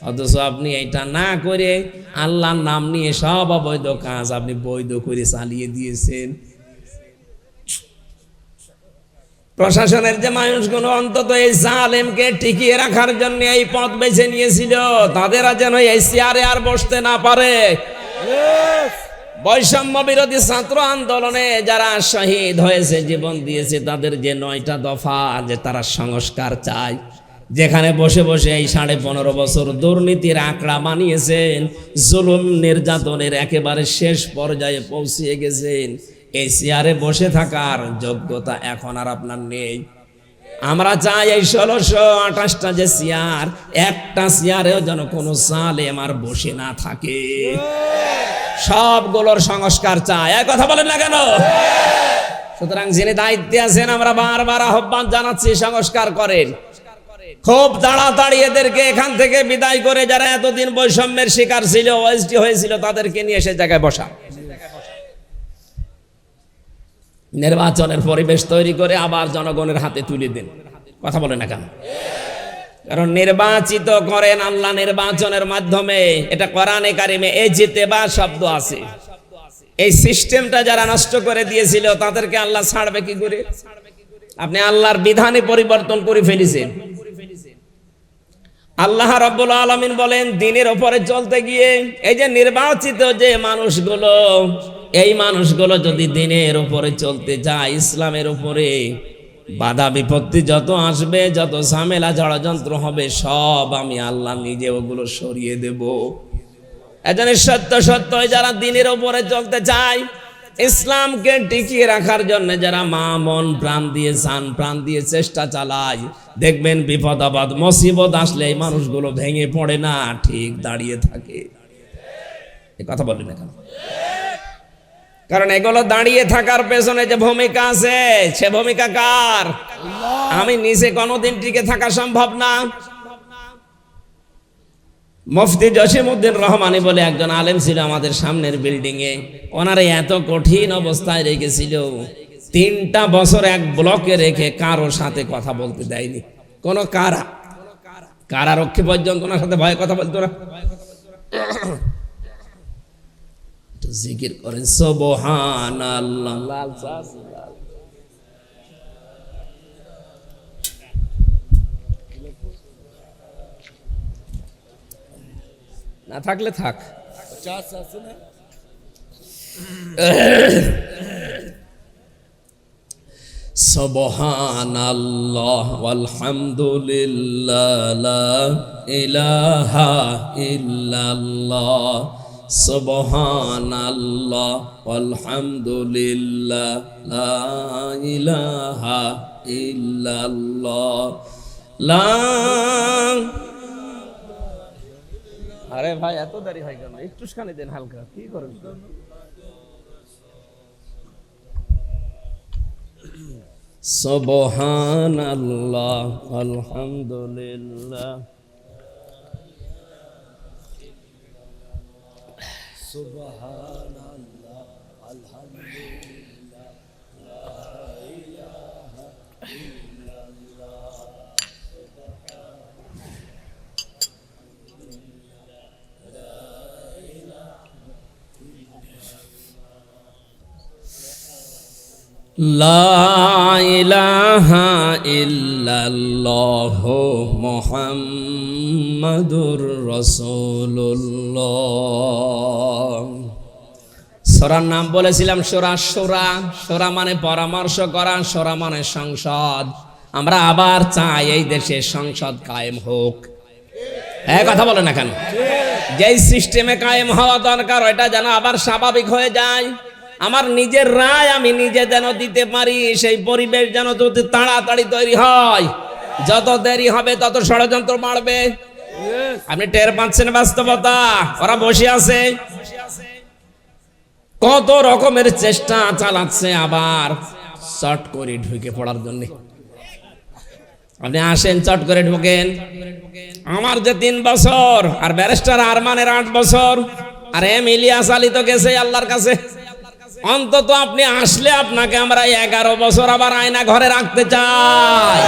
অথচ আপনি এটা না করে আল্লাহর নাম নিয়ে সব অবৈধ কাজ আপনি বৈধ করে চালিয়ে দিয়েছেন। প্রশাসনের যে মানুষগুলো অন্তত এই জালেমকে টিকিয়ে রাখার জন্য এই পথ বেছে নিয়েছিল, তাদের যেন এই চেয়ারে আর বসতে না পারে। বৈষম্য বিরোধী ছাত্র আন্দোলনে যারা শহীদ হয়েছে, জীবন দিয়েছে, তাদের যে 9টা দফা, যে তারা সংস্কার চায়, যেখানে বসে বসে এই 15.5 বছর দুর্নীতির আঁকড়া বানিয়েছেন, জুলুম নির্যাতনের একেবারে শেষ পর্যায়ে পৌঁছিয়ে গেছেন, এই চেয়ারে বসে থাকার যোগ্যতা এখন আর আপনার নেই। আমরা চাই এই 1628টা যে চেয়ার, একটা চেয়ারেও যেন কোনো জালেম আর বসে না থাকে। সবগুলোর সংস্কার চাই, এই কথা বলেন না কেন? সুতরাং যিনি দায়িত্বে আছেন, আমরা বারবার আহ্বান জানাচ্ছি, সংস্কার করেন। খুব তাড়াতাড়ি এদেরকে এখান থেকে বিদায় করে, যারা এতদিন বৈষম্যের শিকার ছিল, ওএসডি হয়েছিল, তাদেরকে নিয়ে এসে জায়গায় বসা, নির্বাচনের পরিবেশ তৈরি করে আবার জনগণের হাতে তুলে দেন। কথা বলে না কেন? কারণ নির্বাচিত করেন আল্লাহ নির্বাচনের মাধ্যমে। এটা কোরআনে কারিমে ইজতিবা শব্দ আছে। এই সিস্টেমটা যারা নষ্ট করে দিয়েছিল, তাদেরকে আল্লাহ ছাড়বে কি করে? আপনি আল্লাহর বিধানে পরিবর্তন করে ফেলেছেন। আল্লাহ রাব্বুল আলামিন বলেন, দিনের উপরে চলতে গিয়ে এই যে নির্বাচিত যে মানুষগুলো, এই মানুষগুলো যদি দিনের উপরে চলতে যায়, ইসলামের উপরে, বাধা বিপত্তি যত আসবে, যত ঝামেলা ষড়যন্ত্র হবে, সব আমি আল্লাহ নিজে ওগুলো সরিয়ে দেব। এজন্য সত্য সত্য যারা দিনের উপরে চলতে চায়, ইসলামকে টিকিয়ে রাখার জন্য যারা মা মন প্রাণ দিয়ে, জান প্রাণ দিয়ে চেষ্টা চালায়, দেখবেন বিপদ আপদ মুসিবত আসলে এই মানুষগুলো ভেঙে পড়ে না, ঠিক দাঁড়িয়ে থাকে। এই কথা বলি না কেন? কারণ এগুলো দাঁড়িয়ে থাকার পেছনে যে ভূমিকা আছে, সে ভূমিকা কার? আমি নিজে কোনোদিন টিকে থাকা সম্ভব না। মুফতি জসিমউদ্দিন রহমানী বলে একজন আলেম ছিল আমাদের সামনের বিল্ডিং এ, ওনারা এত কঠিন অবস্থায় রেখেছিল, 3টা বছর এক ব্লকে রেখে কারোর সাথে কথা বলতে দেয়নি। কোন কারারক্ষী পর্যন্ত ওনার সাথে ভয়ে কথা বলতো না। জিকির করেন সুবহানাল্লাহ। না থাকলে থাক। সুবহানাল্লাহ ওয়ালহামদুলিল্লাহ লা ইলাহা ইল্লাল্লাহ সুবহানাল্লাহ ওয়ালহামদুলিল্লাহ লা ইলাহা ইল্লাল্লাহ লা। আরে ভাই এত দেরি হয় কেন? একটু খানি দেন হালকা, কি করেন? সুবহানাল্লাহ আলহামদুলিল্লাহ সুবহানাল্লাহ আলহামদুলিল্লাহ লা ইলাহা ইল্লাল্লাহ লা ইলাহা ইল্লাল্লাহ মুহাম্মাদুর রাসূলুল্লাহ। সূরার নাম বলেছিলাম সূরা শূরা। শূরা মানে পরামর্শ করা, শূরা মানে সংসদ। আমরা আবার চাই এই দেশে সংসদ কায়েম হোক। কথা বলে না কেন? যেই সিস্টেমে কায়েম হওয়া দরকার ওইটা যেন আবার স্বাভাবিক হয়ে যায়। আমার নিজের রায় আমি নিজে যেন দিতে পারি, সেই পরিবেশ যেন যদি তাড়াতাড়ি তৈরি হয়। যত দেরি হবে তত ষড়যন্ত্র বাড়বে। আপনি টের পাচ্ছেন বাস্তবতা? ওরা বসে আছে, কত রকমের চেষ্টা চালাচ্ছে আবার চট করে ঢুকে পড়ার জন্য। আপনি আসেন, চট করে ঢোকেন। আমার যে 3 বছর, আর ব্যারিস্টার আরমানের 8 বছর, আর এম ইলিয়াস আলী তো গেছে আল্লাহর কাছে। অন্তত আপনি আসলে আপনাকে আমরা 11 বছর আবার আয়না ঘরে রাখতে চাই।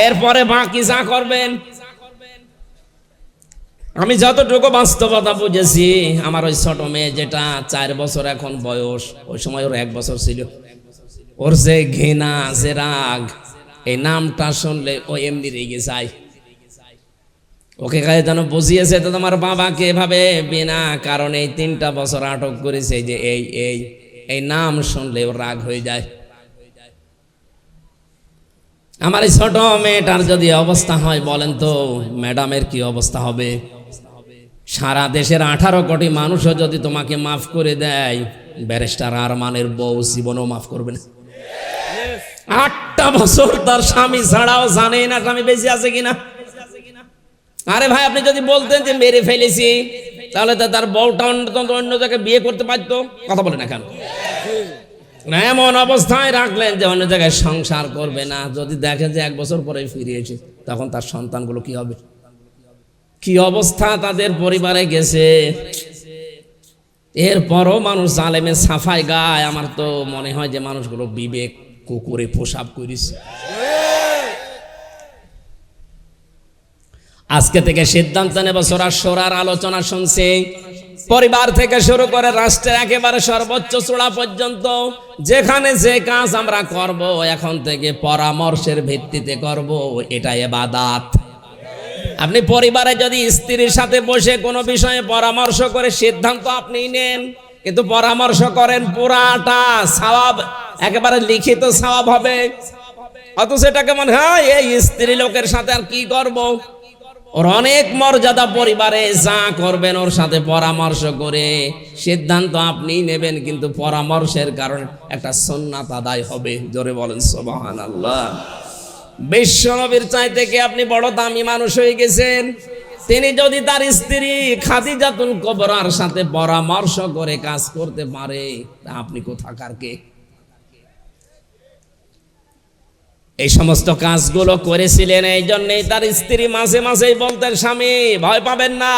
এরপরে বাকি যা করবেন। আমি যতটুকু বাস্তবতা বুঝেছি, আমার ওই ছোট মেয়ে যেটা 4 বছর এখন বয়স, ওই সময় ওর 1 বছর ছিল। ওর যে ঘৃণা, যে রাগ, এই নামটা শুনলে ও এমনি রেগে যায়। ওকে কাজে যেন বুঝিয়েছে তো তোমার বাবাকে এভাবে বিনা কারণে 3টা বছর আটক করেছে, যে এই নাম শুনলে ওর রাগ হয়ে যায়। আমার এই ছোট মেয়েটার যদি অবস্থা হয় বলেন তো ম্যাডামের কি অবস্থা হবে? সারা দেশের 18 কোটি মানুষও যদি তোমাকে মাফ করে দেয়, ব্যারিস্টার আরমানের বউ জীবনও মাফ করবে না। 8টা বছর তার স্বামী ছাড়াও জানে না স্বামী বেঁচে আছে কিনা। আরে ভাই, আপনি যদি বলতেন যে মেরে ফেলেছি, তাহলে তো তার বউটা অন্য জায়গায় বিয়ে করতে পারতো। কথা বলে না কেন? এমন অবস্থায় রাখলেন যে অন্য জায়গায় সংসার করবে না। যদি দেখেন যে 1 বছর পরে ফিরিয়েছে, তখন তার সন্তানগুলো কি হবে? কি অবস্থা তাদের পরিবারে গেছে। এরপরও মানুষ জালেমে সাফাই গায়। আমার তো মনে হয় যে মানুষগুলো বিবেক কুকুরে পোশাক করেছে। আজকে থেকে সিদ্ধান্ত নেব, সূরার আলোচনা শুনছি, পরিবার থেকে শুরু করে রাষ্ট্রের একেবারে সর্বোচ্চ চূড়া পর্যন্ত যেখানে যে কাজ আমরা করব, এখন থেকে পরামর্শের ভিত্তিতে করব। এটা ইবাদত। আপনি পরিবারে যদি স্ত্রীর সাথে বসে কোনো বিষয়ে পরামর্শ করে সিদ্ধান্ত আপনি নেন, কিন্তু পরামর্শ করেন পুরাটা সওয়াব, একেবারে লিখিত সওয়াব হবে। অথচ এটাকে মনে হয় এই স্ত্রী লোকের সাথে আর কি করব। ওর অনেক মর্যাদা পরিবারে, যা করবেন ওর সাথে পরামর্শ করে সিদ্ধান্ত আপনি নেবেন, কিন্তু পরামর্শের কারণে একটা সুন্নাত আদায় হবে। জোরে বলেন সুবহানাল্লাহ। বিশ্বনবীর চাইতে কি আপনি বড় দামি মানুষ হয়ে গেছেন? তিনি যদি তার স্ত্রী খাদিজাতুল কুবরার সাথে পরামর্শ করে কাজ করতে পারে, আপনি কোথাকার কে? এই সমস্ত কাজগুলো করেছিলেন, এই জন্যই তার স্ত্রী মাঝে মাঝেই বলতেন, স্বামী ভয় পাবেন না,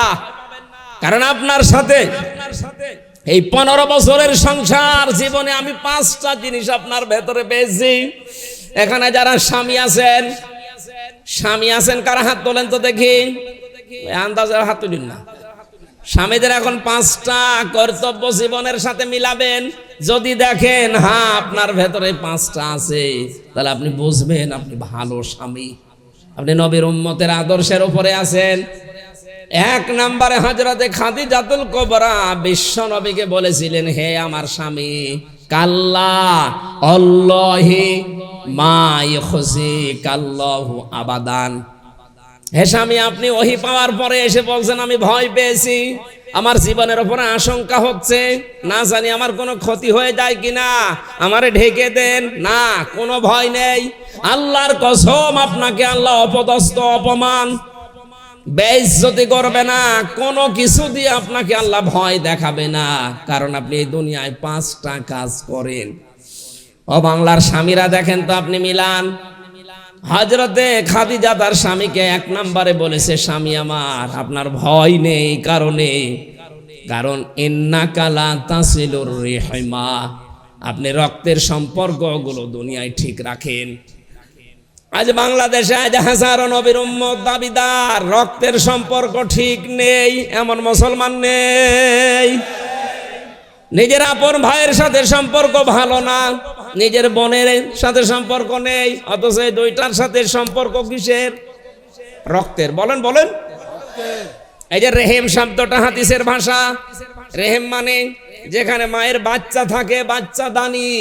কারণ আপনার সাথে এই 15 বছরের সংসার জীবনে আমি 5টা জিনিস আপনার ভেতরে পেয়েছি। এখানে যারা স্বামী আছেন কারা হাত তোলেন তো দেখি, আন্দাজে হাত তুলেন না। স্বামীদের এখন 5টা কর্তব্য জীবনের সাথে মিলাবেন। যদি দেখেন হ্যাঁ আপনার ভেতরে 5টা আছে, তাহলে আপনি বুঝবেন আপনি ভালো স্বামী, আপনি নবীর উম্মতের আদর্শের উপরে আছেন। এক নম্বরে হযরতে খাদিজাতুল কুবরা বিশ্ব নবীকে বলেছিলেন, হে আমার স্বামী, কাল্লা আল্লাহি মা ইখজিকাল্লাহু আবাদান। হে স্বামী, আপনি ওহী পাওয়ার পরে এসে বলছেন আমি ভয় পেয়েছি, আমার জীবনের উপরে আশঙ্কা হচ্ছে, না জানি আমার কোনো ক্ষতি হয়ে যায় কিনা, আমারে ঢেকে দেন। না, কোনো ভয় নেই। আল্লাহর কসম, আপনাকে আল্লাহ অপদস্থ অপমান বেইজ্জতি করবে না, কোনো কিছু দিয়ে আপনাকে আল্লাহ ভয় দেখাবে না, কারণ আপনি এই দুনিয়ায় 5টা কাজ করেন। ও বাংলার স্বামীরা দেখেন তো, আপনি মিলান। হযরতে খাদিজা তার স্বামীকে 1 নম্বরে বলেছে, স্বামী আমার, আপনার ভয় নেই কারণ ইন্নাকা লা তাসিলুর রিহমা, আপনি রক্তের সম্পর্কগুলো দুনিয়ায় ঠিক রাখেন। আজ বাংলাদেশে আজ হাজারো নবীর উম্মত দাবিদার, রক্তের সম্পর্ক ঠিক নেই এমন মুসলমান নেই। নিজের আপন ভাইয়ের সাথে সম্পর্ক ভালো না, নিজের বোনের সাথে সম্পর্ক নেই, অথচ এই দুইটার সাথে সম্পর্ক কিসের? রক্তের। বলেন বলেন। এই যে রেহেম শব্দটা হাদিসের ভাষা, রেহেম মানে যেখানে মায়ের বাচ্চা থাকে, বাচ্চা দানি।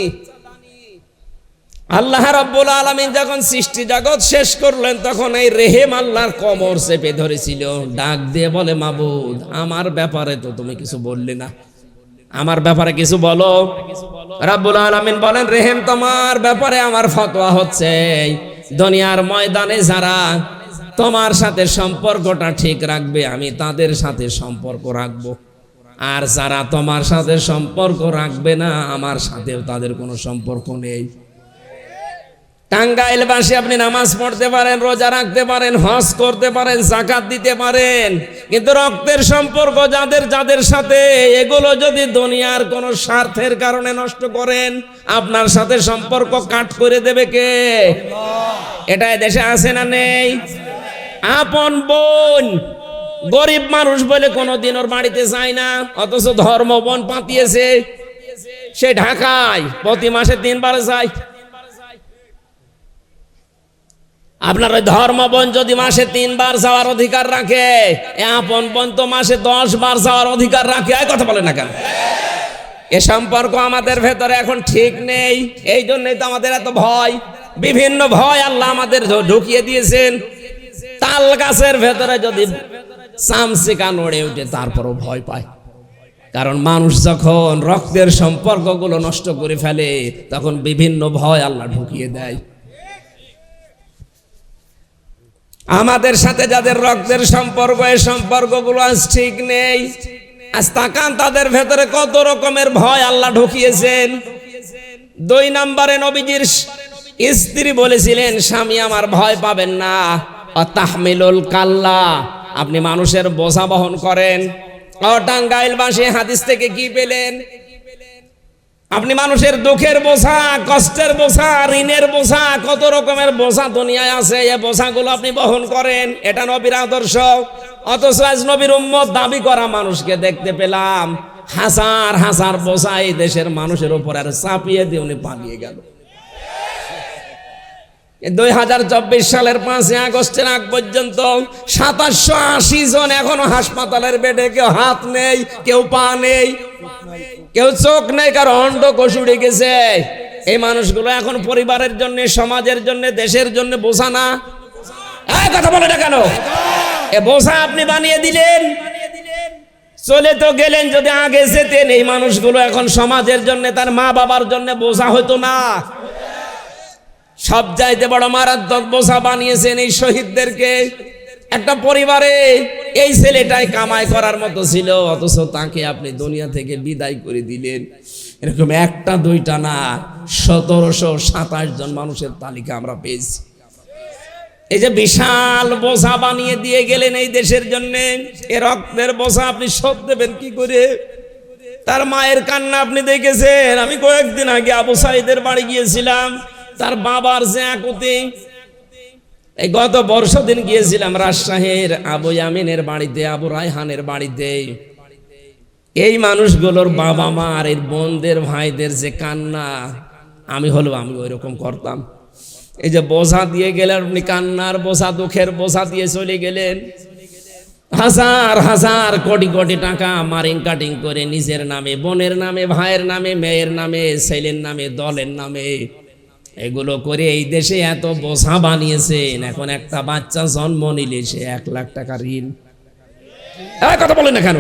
আল্লাহ রাব্বুল আলামিন যখন সৃষ্টি জগৎ শেষ করলেন, তখন এই রেহেম আল্লাহর কোমর চেপে ধরেছিল। ডাক দিয়ে বলে, মাবুদ, আমার ব্যাপারে তো তুমি কিছু বললে না, আমার ব্যাপারে কিছু বলো। রাব্বুল আলামিন বলেন, রেহেম, তোমার ব্যাপারে আমার ফতোয়া হচ্ছে, দুনিয়ার ময়দানে যারা তোমার সাথে সম্পর্কটা ঠিক রাখবে, আমি তাদের সাথে সম্পর্ক রাখবো, আর যারা তোমার সাথে সম্পর্ক রাখবে না, আমার সাথেও তাদের কোনো সম্পর্ক নেই। টাঙ্গাইলবাসী আপনি নামাজ পড়তে পারেন, রোজা রাখতে পারেন, হজ করতে পারেন, যাকাত দিতে পারেন, কিন্তু রক্তের সম্পর্ক যাদের সাথে, এগুলো যদি দুনিয়ার কোনো স্বার্থের কারণে নষ্ট করেন, আপনার সাথে সম্পর্ক কাট করে দেবে কে? এটা দেশে আছে না নেই? আপন বোন গরিব মানুষ বলে কোনোদিন ওর বাড়িতে যায় না, অথচ ধর্ম বোন পাতিয়েছে, সে ঢাকায় প্রতি মাসে 3 বার যায়। আপনার ওই ধর্ম বোন যদি মাসে 3 বার যাওয়ার অধিকার রাখে, আপন বোন তো মাসে 10 বার যাওয়ার অধিকার রাখে। এই কথা বলে না কেন? এ সম্পর্ক আমাদের ভেতরে এখন ঠিক নেই, এই জন্যই তো আমাদের এত ভয়। বিভিন্ন ভয় আল্লাহ আমাদের ঢুকিয়ে দিয়েছেন। তাল গাছের ভেতরে যদি চামচিকা নড়ে উঠে, তারপরও ভয় পায়, কারণ মানুষ যখন রক্তের সম্পর্কগুলো নষ্ট করে ফেলে, তখন বিভিন্ন ভয় আল্লাহ ঢুকিয়ে দেয়। আমাদের সাথে যাদের রক্তের সম্পর্ক, এই সম্পর্কগুলো আজ ঠিক নেই। আজ তাকান তাদের ভেতরে কত রকমের ভয় আল্লাহ ঢুকিয়েছেন। 2 নম্বরে নবীজির স্ত্রী বলেছিলেন, স্বামী আমার, ভয় পাবেন না, তাহমিলুল কাল্লা, আপনি মানুষের বোঝা বহন করেন। টাঙ্গাইলবাসী হাদিস থেকে কি পেলেন? আপনি মানুষের দুঃখের বোঝা, কষ্টের বোঝা, ঋণের বোঝা, কত রকমের বোঝা দুনিয়ায় আছে, এই বোঝাগুলো আপনি বহন করেন। এটা নবীর আদর্শ। অথচ আজ নবীর উম্মত দাবি করা মানুষকে দেখতে পেলাম হাজার হাজার বোঝা এই দেশের মানুষের উপর আর চাপিয়ে দিয়ে উনি পালিয়ে গেল। 2024 সালের 5 আগস্টের আগ পর্যন্ত 2780 জন এখনো হাসপাতালের বেডে, কেউ হাত নেই, কেউ পা নেই, কেউ চোখ নেই, কারো অন্ডকোষ উড়ে গেছে। এই মানুষগুলো এখন পরিবারের জন্য, সমাজের জন্য, দেশের জন্য বোঝা না। এই কথা বলে না কেন? এ বোঝা আপনি বানিয়ে দিলেন, চলে তো গেলেন। যদি আগে যেতেন, এই মানুষগুলো এখন সমাজের জন্য, তার মা বাবার জন্য বোঝা হতো না। সব চাইতে বড় মারাত্মক বোঝা বানিয়েছেন এই শহীদদেরকে। একটা পরিবারে এই ছেলেটাই কামাই করার মতো ছিল, অথচ তাকে আপনি দুনিয়া থেকে বিদায় করে দিলেন। এরকম 1টা 2টা না, 1727 জন মানুষের তালিকা আমরা পেয়েছি। এই যে বিশাল বোঝা বানিয়ে দিয়ে গেলেন এই দেশের জন্য, এ রক্তের বোঝা আপনি শোধ দেবেন কি করে? তার মায়ের কান্না আপনি দেখেছেন। আমি কয়েকদিন আগে আবু সাইদের বাড়ি গিয়েছিলাম, তার বাবার যে আকুতি। এই গত বর্ষদিন গিয়েছিলাম রাজশাহীর আবু ইয়ামিনের বাড়িতে, আবু রায়হানের বাড়িতে। এই মানুষগুলোর বাবা মা আর এর বোনদের ভাইদের যে কান্না, আমি ওই রকম করতাম। এই যে বোঝা দিয়ে গেলেন আপনি, কান্নার বোঝা, দুঃখের বোঝা দিয়ে চলে গেলেন। হাজার হাজার কোটি কোটি টাকা মারিং কাটিং করে নিজের নামে, বোনের নামে, ভাইয়ের নামে, মেয়ের নামে, ছেলের নামে, দলের নামে, এগুলো করে এই দেশে এত বোঝা বানিয়েছেন। এখন একটা বাচ্চা জন্ম নিলে সে 1 লাখ টাকা ঋণ। কথা বলেন না কেন?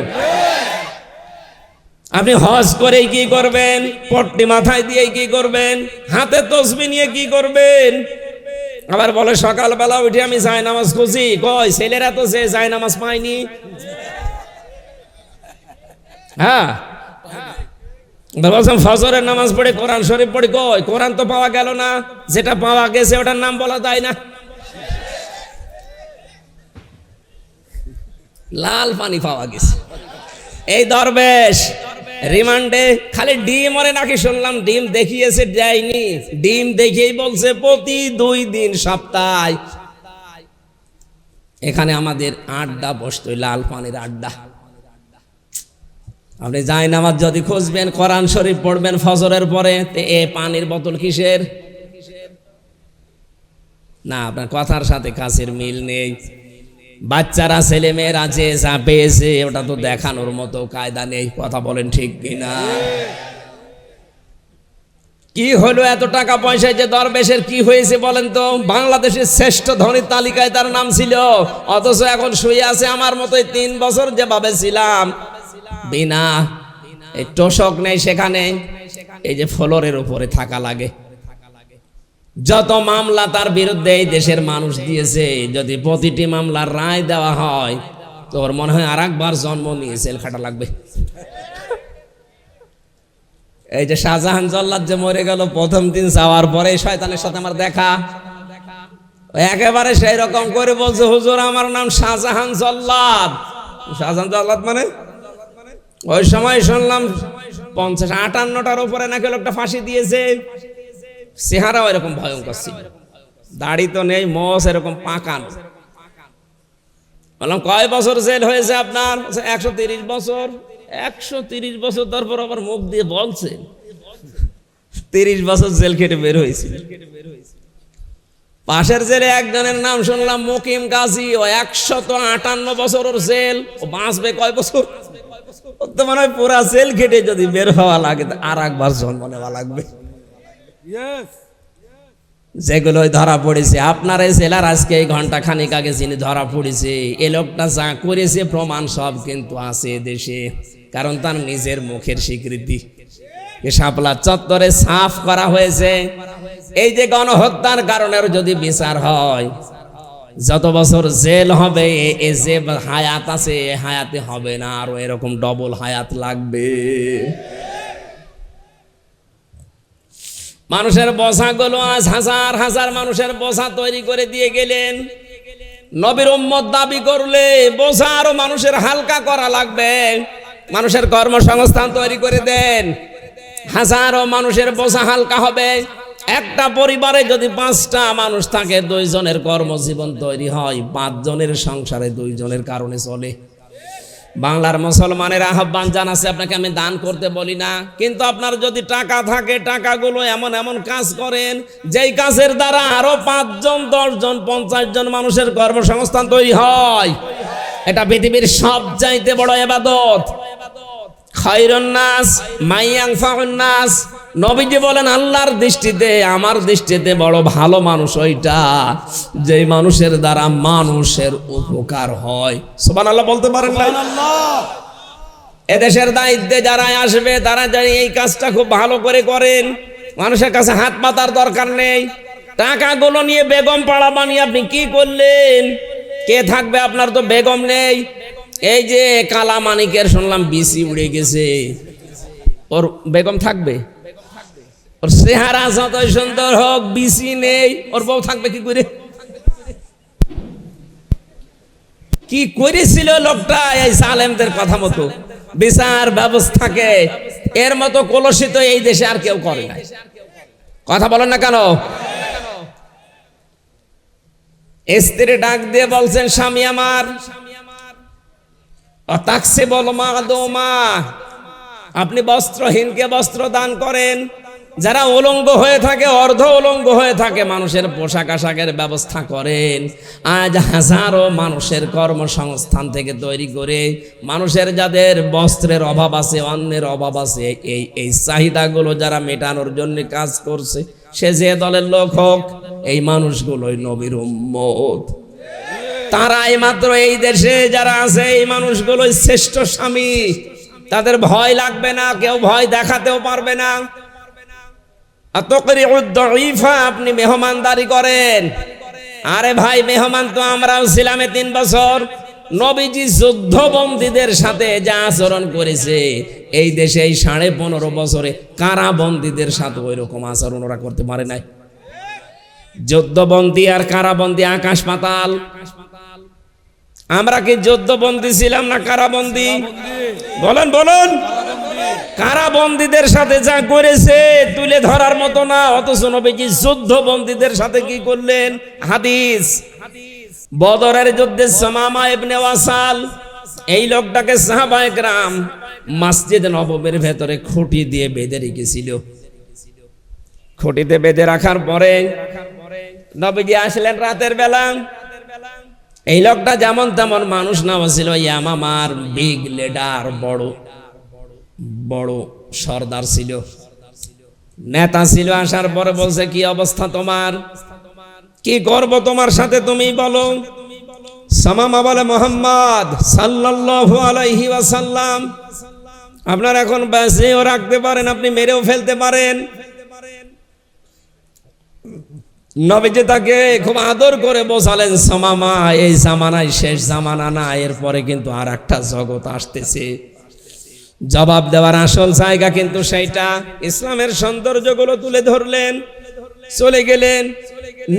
আপনি হজ করে কি করবেন? পট্টি মাথায় দিয়ে কি করবেন? হাতে তসবিহ নিয়ে কি করবেন? আবার বলে সকালবেলা উঠে আমি জায়নামাজ খুঁজি। কই ছেলেরা তো যে জায়নামাজ পায়নি। হ্যাঁ, বলছেন ফজরের নামাজ পড়ে কোরআন শরীফ পড়ে। কই কোরআন তো পাওয়া গেল না, যেটা পাওয়া গেছে ওটার নাম বলা যায় না। লাল পানি পাওয়া গেছে। এই দরবেশ রিমান্ডে খালি ডিম ওরে নাকি শুনলাম ডিম দেখিয়েছে, দেয়নি। ডিম দেখেই বলছে প্রতি 2 দিন সপ্তাহে এখানে আমাদের আড্ডা বসতো, লাল পানির আড্ডা। আপনি জায়নামাজ যদি খুঁজবেন, কোরআন শরীফ পড়বেন ফজরের পরে, এ পানির বোতল কিসের? না, আপনার কথার সাথে কাছের মিল নেই। বাচ্চারা ছেলে মেয়েরা যে যা পেয়েছে ওটা তো দেখানোর মতো কায়দা নেই। কথা বলেন ঠিক কিনা? কি হলো এত টাকা পয়সায় যে দরবেশের কি হয়েছে বলেন তো? বাংলাদেশের শ্রেষ্ঠ ধনীর তালিকায় তার নাম ছিল, অথচ এখন শুয়ে আছে আমার মতোই 3 বছর যেভাবে ছিলাম, বিনা এই তোষক নেই সেখানে, এই যে ফ্লোরের উপরে থাকা লাগে। যত মামলা তার বিরুদ্ধে এই দেশের মানুষ দিয়েছে, যদি প্রতিটি মামলার রায় দেওয়া হয় তো ওর মনে হয় আরেকবার জন্ম নিয়ে জেল খাটা লাগবে। এই যে শাহজাহান জল্লাদ যে মরে গেল, প্রথম দিন যাওয়ার পরে শয়তানের সাথে আমার দেখা, একেবারে সেই রকম করে বলছে, হুজুর আমার নাম শাহজাহান জল্লাদ। শাহজাহান জল্লাদ মানে ওই সময় শুনলাম 50-58টার উপরে নাকি লোকটা ফাঁসি দিয়েছে। চেহারাও এরকম ভয়ঙ্কর ছিল, দাড়ি তো নেই, মোষ এরকম পাকানো। বললাম কয় বছর জেল হয়েছে আপনার? 130 বছর। 130 বছর, তারপর আবার মুখ দিয়ে বলছেন 30 বছর জেল খেটে বের হয়েছে। পাশের জেলে একজনের নাম শুনলাম মুকিম গাজী, ও 158 বছর ওর জেল। ও বাঁচবে কয় বছর? তো মনে হয় পুরা জেল খেটে যদি বের হওয়া লাগে আর একবার জন্ম নেওয়া লাগবে। যেগুলোই ধরা পড়েছে আপনার এই জেলার, আজকে এই ঘন্টা খানিক আগে যিনি ধরা পড়েছে, এ লোকটা যা করেছে প্রমাণ সব কিন্তু আছে দেশে, কারণ তার নিজের মুখের স্বীকৃতি। শাপলা চত্বরে সাফ করা হয়েছে। এই যে গণহত্যার কারণের যদি বিচার হয়, যত বছর জেল হবে, এ যে হায়াত আছে এ হায়াতে হবে না, আরো এরকম ডবল হায়াত লাগবে। মানুষের বোঝাগুলো আজ হাজার হাজার মানুষের বোঝা তৈরি করে দিয়ে গেলেন। নবীর উম্মত দাবি করলে বোঝা আরো মানুষের হালকা করা লাগবে। মানুষের কর্মসংস্থান তৈরি করে দেন, হাজারো মানুষের বোঝা হালকা হবে। একটা পরিবারে যদি 5টা মানুষ থাকে, 2 জনের কর্মজীবন তৈরি হয়, 5 জনের সংসারে 2 জনের কারণে চলে। বাংলার মুসলমানের আহ্বান জানাচ্ছে, আপনাকে আমি দান করতে বলি না, কিন্তু আপনার যদি টাকা থাকে টাকাগুলো এমন এমন কাজ করেন যেই কাজের দ্বারা আরো 5 জন 10 জন 50 জন মানুষের কর্মসংস্থান তৈরি হয়। এটা পৃথিবীর সবচাইতে বড় ইবাদত। খায়রুন নাস মাইয়ানফাউন নাস। নবীজি বলেন আল্লাহর দৃষ্টিতে, আমার দৃষ্টিতে বড় ভালো মানুষ ওইটা যেই মানুষের দ্বারা মানুষের উপকার হয়। সুবহানাল্লাহ বলতে পারেন না? এদেশের দায়িত্বে যারা আসবে তারা জানি এই কাজটা খুব ভালো করে করেন। মানুষের কাছে হাত পাতার দরকার নেই। টাকাগুলো নিয়ে বেগম পাড়া বানিয়ে আপনি কি করলেন? কে থাকবে? আপনার তো বেগম নেই। এই যে কালা মানিকের শুনলাম বিসি উড়ে গেছে, ওর বেগম থাকবে? ওর চেহারা যতই সুন্দর হোক, বিসি নেই, ওর বউ থাকবে কি করে? কি করেছিল লোকটা এই জালেমদের কথা মতো বিচার ব্যবস্থাকে এর মতো কলুষিত এই দেশে আর কেউ করে না। কথা বলেন না কেন? স্ত্রী ডাক দিয়ে বলছেন, স্বামী আমার, তাকসে বল মা দোমা, আপনি বস্ত্রহীনকে বস্ত্র দান করেন, যারা উলঙ্গ হয়ে থাকে, অর্ধ উলঙ্গ হয়ে থাকে, মানুষের পোশাক আশাকের ব্যবস্থা করেন। আজ হাজারো মানুষের কর্মসংস্থান থেকে তৈরি করে মানুষের যাদের বস্ত্রের অভাব আছে, অন্যের অভাব আছে, এই চাহিদাগুলো যারা মেটানোর জন্য কাজ করছে, সে যে দলের লোক হোক, এই মানুষগুলোই নবীর উম্মত। তারাই মাত্র এই দেশে যারা আছে, এই মানুষগুলোই শ্রেষ্ঠ স্বামী। তাদের ভয় লাগবে না, কেউ ভয় দেখাতেও পারবে না। আপনি মেহমানদারি করেন। আরে ভাই, মেহমান তো আমরাও ছিলাম 3 বছর। নবীজি যুদ্ধবন্দীদের সাথে যা আচরণ করেছে, এই দেশে এই 15.5 বছরে কারাবন্দীদের সাথে ওই রকম আচরণ ওরা করতে পারে নাই। যুদ্ধবন্দী আর কারাবন্দী আকাশ পাতাল। আমরা কি যুদ্ধবন্দী ছিলাম না কারাবন্দী? বলেন বলুন। কারাবন্দীদের সাথে যা করেছে তুলে ধরার মতো না, অথচ নবীজি যুদ্ধবন্দীদের সাথে কি করলেন? হাদিস, বদরের যুদ্ধে সুমামা ইবনে ওয়াসাল, এই লোকটাকে সাহাবায়ে কেরাম মসজিদ নববীর ভেতরে খুঁটি দিয়ে বেঁধে রেখেছিল। খুঁটিতে বেঁধে রাখার পরে নবীজি আসলেন রাতের বেলা। এই লোকটা যেমন তেমন মানুষ না, ছিল ইয়ামামার বিগ লিডার, বড় সর্দার ছিল, নেতা ছিল। আসার পরে বলছে, কি অবস্থা তোমার, কি করব তোমার সাথে, তুমি বলো। সামামা বলে, মুহাম্মদ সাল্লাল্লাহু আলাইহি ওয়াসাল্লাম আপনার এখন বেঁচেও রাখতে পারেন, আপনি মেরেও ফেলতে পারেন। নবীজি তাকে খুব আদর করে বোঝালেন, সামামা, এই জামানায় শেষ জামানা না, এরপরে কিন্তু আর একটা জগৎ আসতেছে। জবাব দেওয়ার আসল জায়গা কিন্তু সেইটা। ইসলামের সৌন্দর্যগুলো তুলে ধরলেন, চলে গেলেন।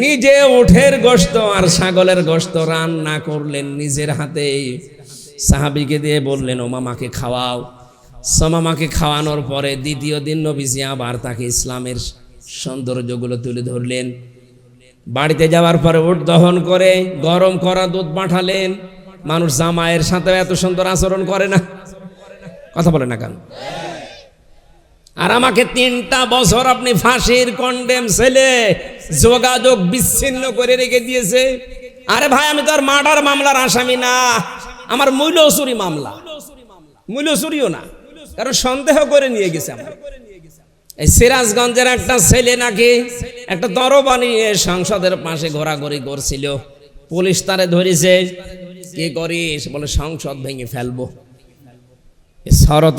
নিজে উঠের গোশত আর ছাগলের গোশত রান্না করলেন নিজের হাতে, সাহাবীকে দিয়ে বললেন, ও মামাকে খাওয়াও। সামামাকে খাওয়ানোর পরে দ্বিতীয় দিন নবীজি আবার তাকে ইসলামের সৌন্দর্যগুলো তুলে ধরলেন। বাড়িতে যাওয়ার পরে উট দহন করে গরম করা দুধ পাঠালেন। মানুষ জামাইয়ের সাথে এত সুন্দর আচরণ করে না, কথা বলে না কেন? আর আমাকে 3টা বছর আপনি ফাঁসির কন্ডেম ছেলে যোগাযোগ বিচ্ছিন্ন করে রেখে দিয়েছে। আরে ভাই, আমি তো আর মার্ডার মামলার আসামি না, আমার মূল্য চুরি মামলা। মূল্য চুরিও না, কারণ সন্দেহ করে নিয়ে গেছে আমার। এই সিরাজগঞ্জের একটা ছেলে নাকি একটা তরবারি নিয়ে সংসদের পাশে ঘোরাঘুরি করছিল। পুলিশ তারে ধরেছে, কি করিস? বলে, সংসদ ভেঙে ফেলবো।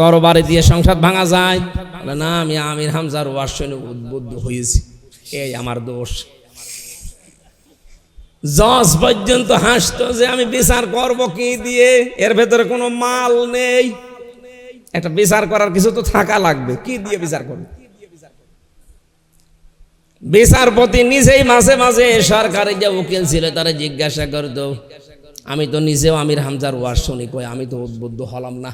তরবারি দিয়ে সংসদ ভাঙা যায়? বলে, না, আমি আমির হামজার ওয়াজ শুনে উদ্বুদ্ধ হয়েছি, এই আমার দোষ। জজ পর্যন্ত হাসতো যে আমি বিচার করব কি দিয়ে, এর ভেতরে কোনো মাল নেই, একটা বিচার করার কিছু তো থাকা লাগবে, কি দিয়ে বিচার করবে? বিচারপতি নিজেই মাঝে মাঝে সরকারি যে উকিল ছিল তারা জিজ্ঞাসা করত, আমি তো নিজেও আমির হামজার ওয়াজ শুনি, কই আমি তো উদ্বুদ্ধ হলাম না।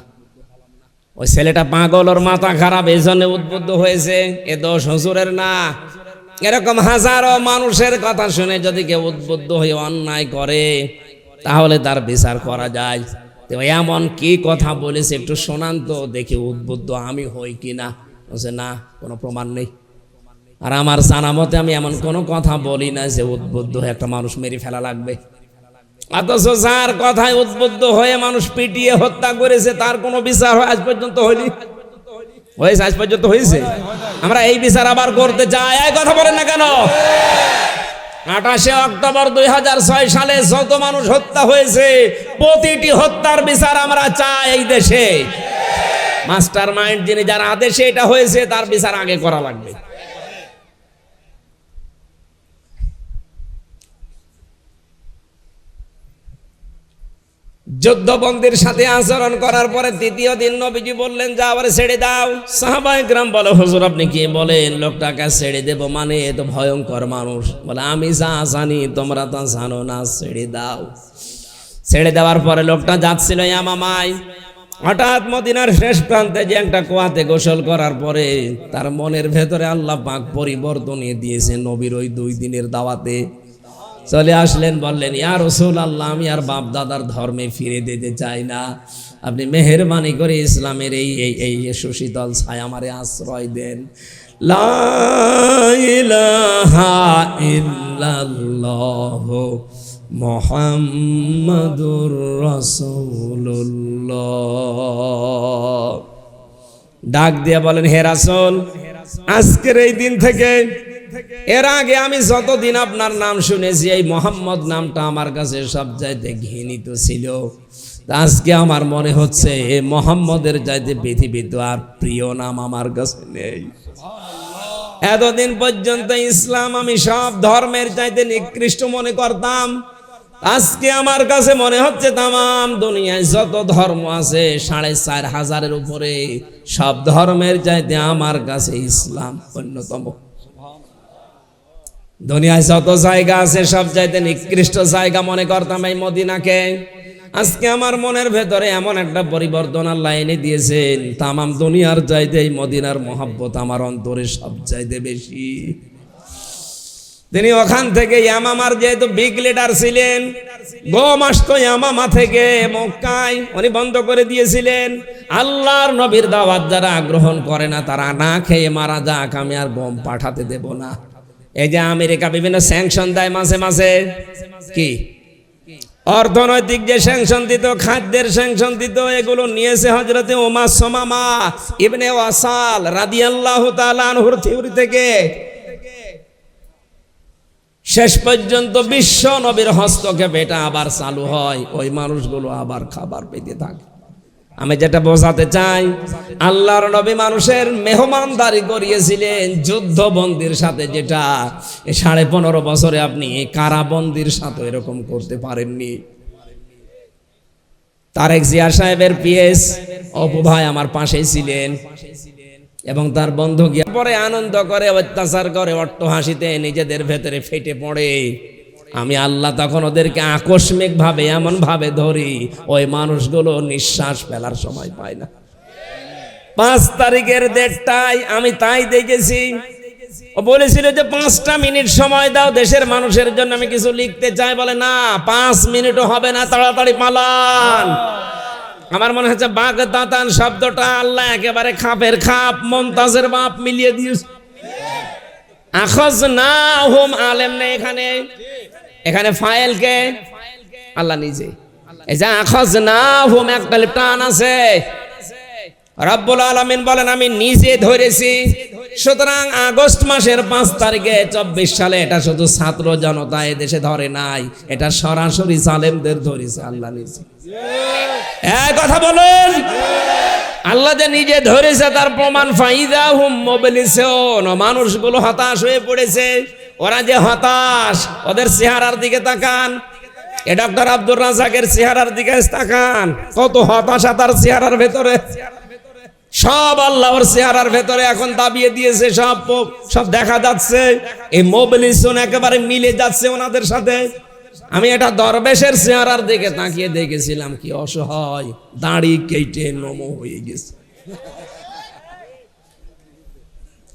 ওই ছেলেটা পাগল, ওর মাথা খারাপ, এই জন্য উদ্বুদ্ধ হয়েছে, এ দোষ হুজুরের না। এরকম হাজারো মানুষের কথা শুনে যদি কেউ উদ্বুদ্ধ হয়ে অন্যায় করে, তাহলে তার বিচার করা যায়। তো এমন কি কথা বলেছে একটু শোনান তো দেখি, উদ্বুদ্ধ আমি হই কিনা। বলছে, না, কোনো প্রমাণ নেই। আর আমার জানা মতে আমি এমন কোনো কথা বলি না যে উদ্বুদ্ধ হয়ে একটা মানুষ মেরে ফেলা লাগবে। অথচ যার কথায় উদ্বুদ্ধ হয়ে মানুষ পিটিয়ে হত্যা করেছে, তার কোনো বিচার আজ পর্যন্ত হয়নি। হয়েছে? আজ পর্যন্ত হয়েছে? আমরা এই বিচার আবার করতে চাই। এই কথা বলেন না কেন? 28 অক্টোবর 2006 সালে যত মানুষ হত্যা হয়েছে, প্রতিটি হত্যার বিচার আমরা চাই এই দেশে। মাস্টার মাইন্ড যিনি, যার আদেশে এটা হয়েছে, তার বিচার আগে করা লাগবে। যুদ্ধবন্দির সাথে আচরণ করার পরে তৃতীয় দিন নবীজি বললেন, যা আবার ছেড়ে দাও। সাহাবায়ে কেরাম বলে, হুজুর আপনি কি বলেন, লোকটাকে ছেড়ে দেব মানে? এ তো ভয়ঙ্কর মানুষ। বলে, আমি যা জানি তোমরা তা জানো না, ছেড়ে দাও। ছেড়ে দেওয়ার পরে লোকটা যাচ্ছিল ইয়ামামায়। হঠাৎ মদিনার শেষ প্রান্তে যে একটা কুয়াতে গোসল করার পরে তার মনের ভেতরে আল্লাহ পাক পরিবর্তন দিয়েছে। নবীর ওই 2 দিনের দাওয়াতে চলে আসলেন, বললেন, ইয়া রাসূলুল্লাহ, আমি আর বাপ দাদার ধর্মে ফিরে যেতে চাই না, আপনি মেহেরবানি করে ইসলামের এই সুশীতল ছায়া আমারে আশ্রয় দেন। লা ইলাহা ইল্লাল্লাহ মুহাম্মাদুর রাসূলুল্লাহ। ডাক দিয়ে বলেন, হে রাসূল, আজকের এই দিন থেকে, এর আগে আমি যতদিন আপনার নাম শুনেছি এই মোহাম্মদ নামটা আমার কাছে সবচাইতে ঘৃণিত ছিল। আজকে আমার মনে হচ্ছে এই মোহাম্মদের চাইতে পৃথিবীতে আর প্রিয় নাম আমার কাছে নেই। এতদিন পর্যন্ত ইসলাম আমি সব ধর্মের চাইতে নিকৃষ্ট মনে করতাম, আজকে আমার কাছে মনে হচ্ছে তামাম দুনিয়ায় যত ধর্ম আছে ৪৫০০০-এর উপরে, সব ধর্মের চাইতে আমার কাছে ইসলাম অন্যতম। দুনিয়ায় যত জায়গা আছে সব চাইতে নিকৃষ্ট জায়গা মনে করতাম এই মদিনাকে। আজকে আমার মনের ভেতরে এমন একটা পরিবর্তন আল্লাহ এনে দিয়েছেন, তামাম দুনিয়ার চাইতে এই মদিনার মহব্বত আমার অন্তরে সব চাইতে বেশি। তিনি ওখান থেকে ইয়ামামার যেহেতু বিগ লিডার ছিলেন, গম আসতো ইয়ামামা থেকে মক্কায়, উনি বন্ধ করে দিয়েছিলেন। আল্লাহর নবীর দাওয়াত যারা গ্রহণ করে না তারা না খেয়ে মারা যাক, আমি আর গম পাঠাতে দেব না। এই যে আমেরিকা বিভিন্ন স্যাংশন দেয় মাঝে মাঝে, কি অর্থনৈতিক যে স্যাংশন দিত, খাদ্যের স্যাংশন দিত, এগুলো নিয়েছে হযরতে উমার সুমামা ইবনে ওয়াসাল রাদিয়াল্লাহু তাআলা আনহুর থিওরি থেকে। শেষ পর্যন্ত বিশ্ব নবীর হস্তক্ষেপে এটা আবার চালু হয়, ওই মানুষগুলো আবার খাবার পেতে থাকে। আমি যেটা বোঝাতে চাই, আল্লাহর নবী মানুষের মেহমানদারি করিয়েছিলেন যুদ্ধবন্দির সাথে, যেটা 15.5 বছরে আপনি কারাবন্দির সাথে এরকম করতে পারেননি। তারেক জিয়া সাহেবের পিএস অপু ভাই আমার পাশেই ছিলেন এবং তার বন্ধু গিয়ে পরে আনন্দ করে, অত্যাচার করে, অট্টহাসিতে নিজেদের ভেতরে ফেটে পড়ে। আমি আল্লাহ তখন ওদেরকে আকস্মিক ভাবে এমন ভাবে ধরি, ওই মানুষগুলো নিঃশ্বাস ফেলার সময় পায় না। 5 তারিখের ডেটটাই আমি তাই দেখেছি। ও বলেছিল যে 5টা মিনিট সময় দাও, দেশের মানুষের জন্য আমি কিছু লিখতে চাই। বলে না, 5 মিনিটও হবে না, তাড়াতাড়ি পালান। আমার মনে হচ্ছে বাগদাতান শব্দটা আল্লাহ একেবারে খাপের খাপ মমতাজের বাপ মিলিয়ে দিয়েছে। আখাযনাহুম আলেম নেই এখানে, এখানে ফাইলকে আল্লাহ নিজে। এই যে আখাযনাহুম একটা টান আছে, রব্বুল আলামিন বলেন আমি নিজে ধরেছি। সুতরাং আগস্ট মাসের 5 তারিখে 24 সালে এটা শুধু ছাত্র জনতা এদেশে ধরে নাই, এটা সরাসরি জালেমদের ধরেছে আল্লাহ নিজে। এই কথা বলেন, আল্লাহ যে নিজে ধরেছে তার প্রমাণ। ফাইদাহুম মুবলিসুন, মানুষগুলো হতাশ হয়ে পড়েছে। ওরা যে হতাশ, ওদের চেহারার দিকে তাকান। এ ডক্টর আব্দুর রাজ্জাকের চেহারার দিকে তাকান, কত হতাশা তার চেহারার ভেতরে। সব আল্লাহর চেহারার ভেতরে এখন দাবিয়ে দিয়েছে, সব দেখা যাচ্ছে। এই মুবলিসুন একেবারে মিলে যাচ্ছে ওনাদের সাথে। আমি এটা দরবেশের চেহারার দিকে তাকিয়ে দেখেছিলাম, কি অসহায়, দাড়ি কেটে নমো হয়ে গেছে।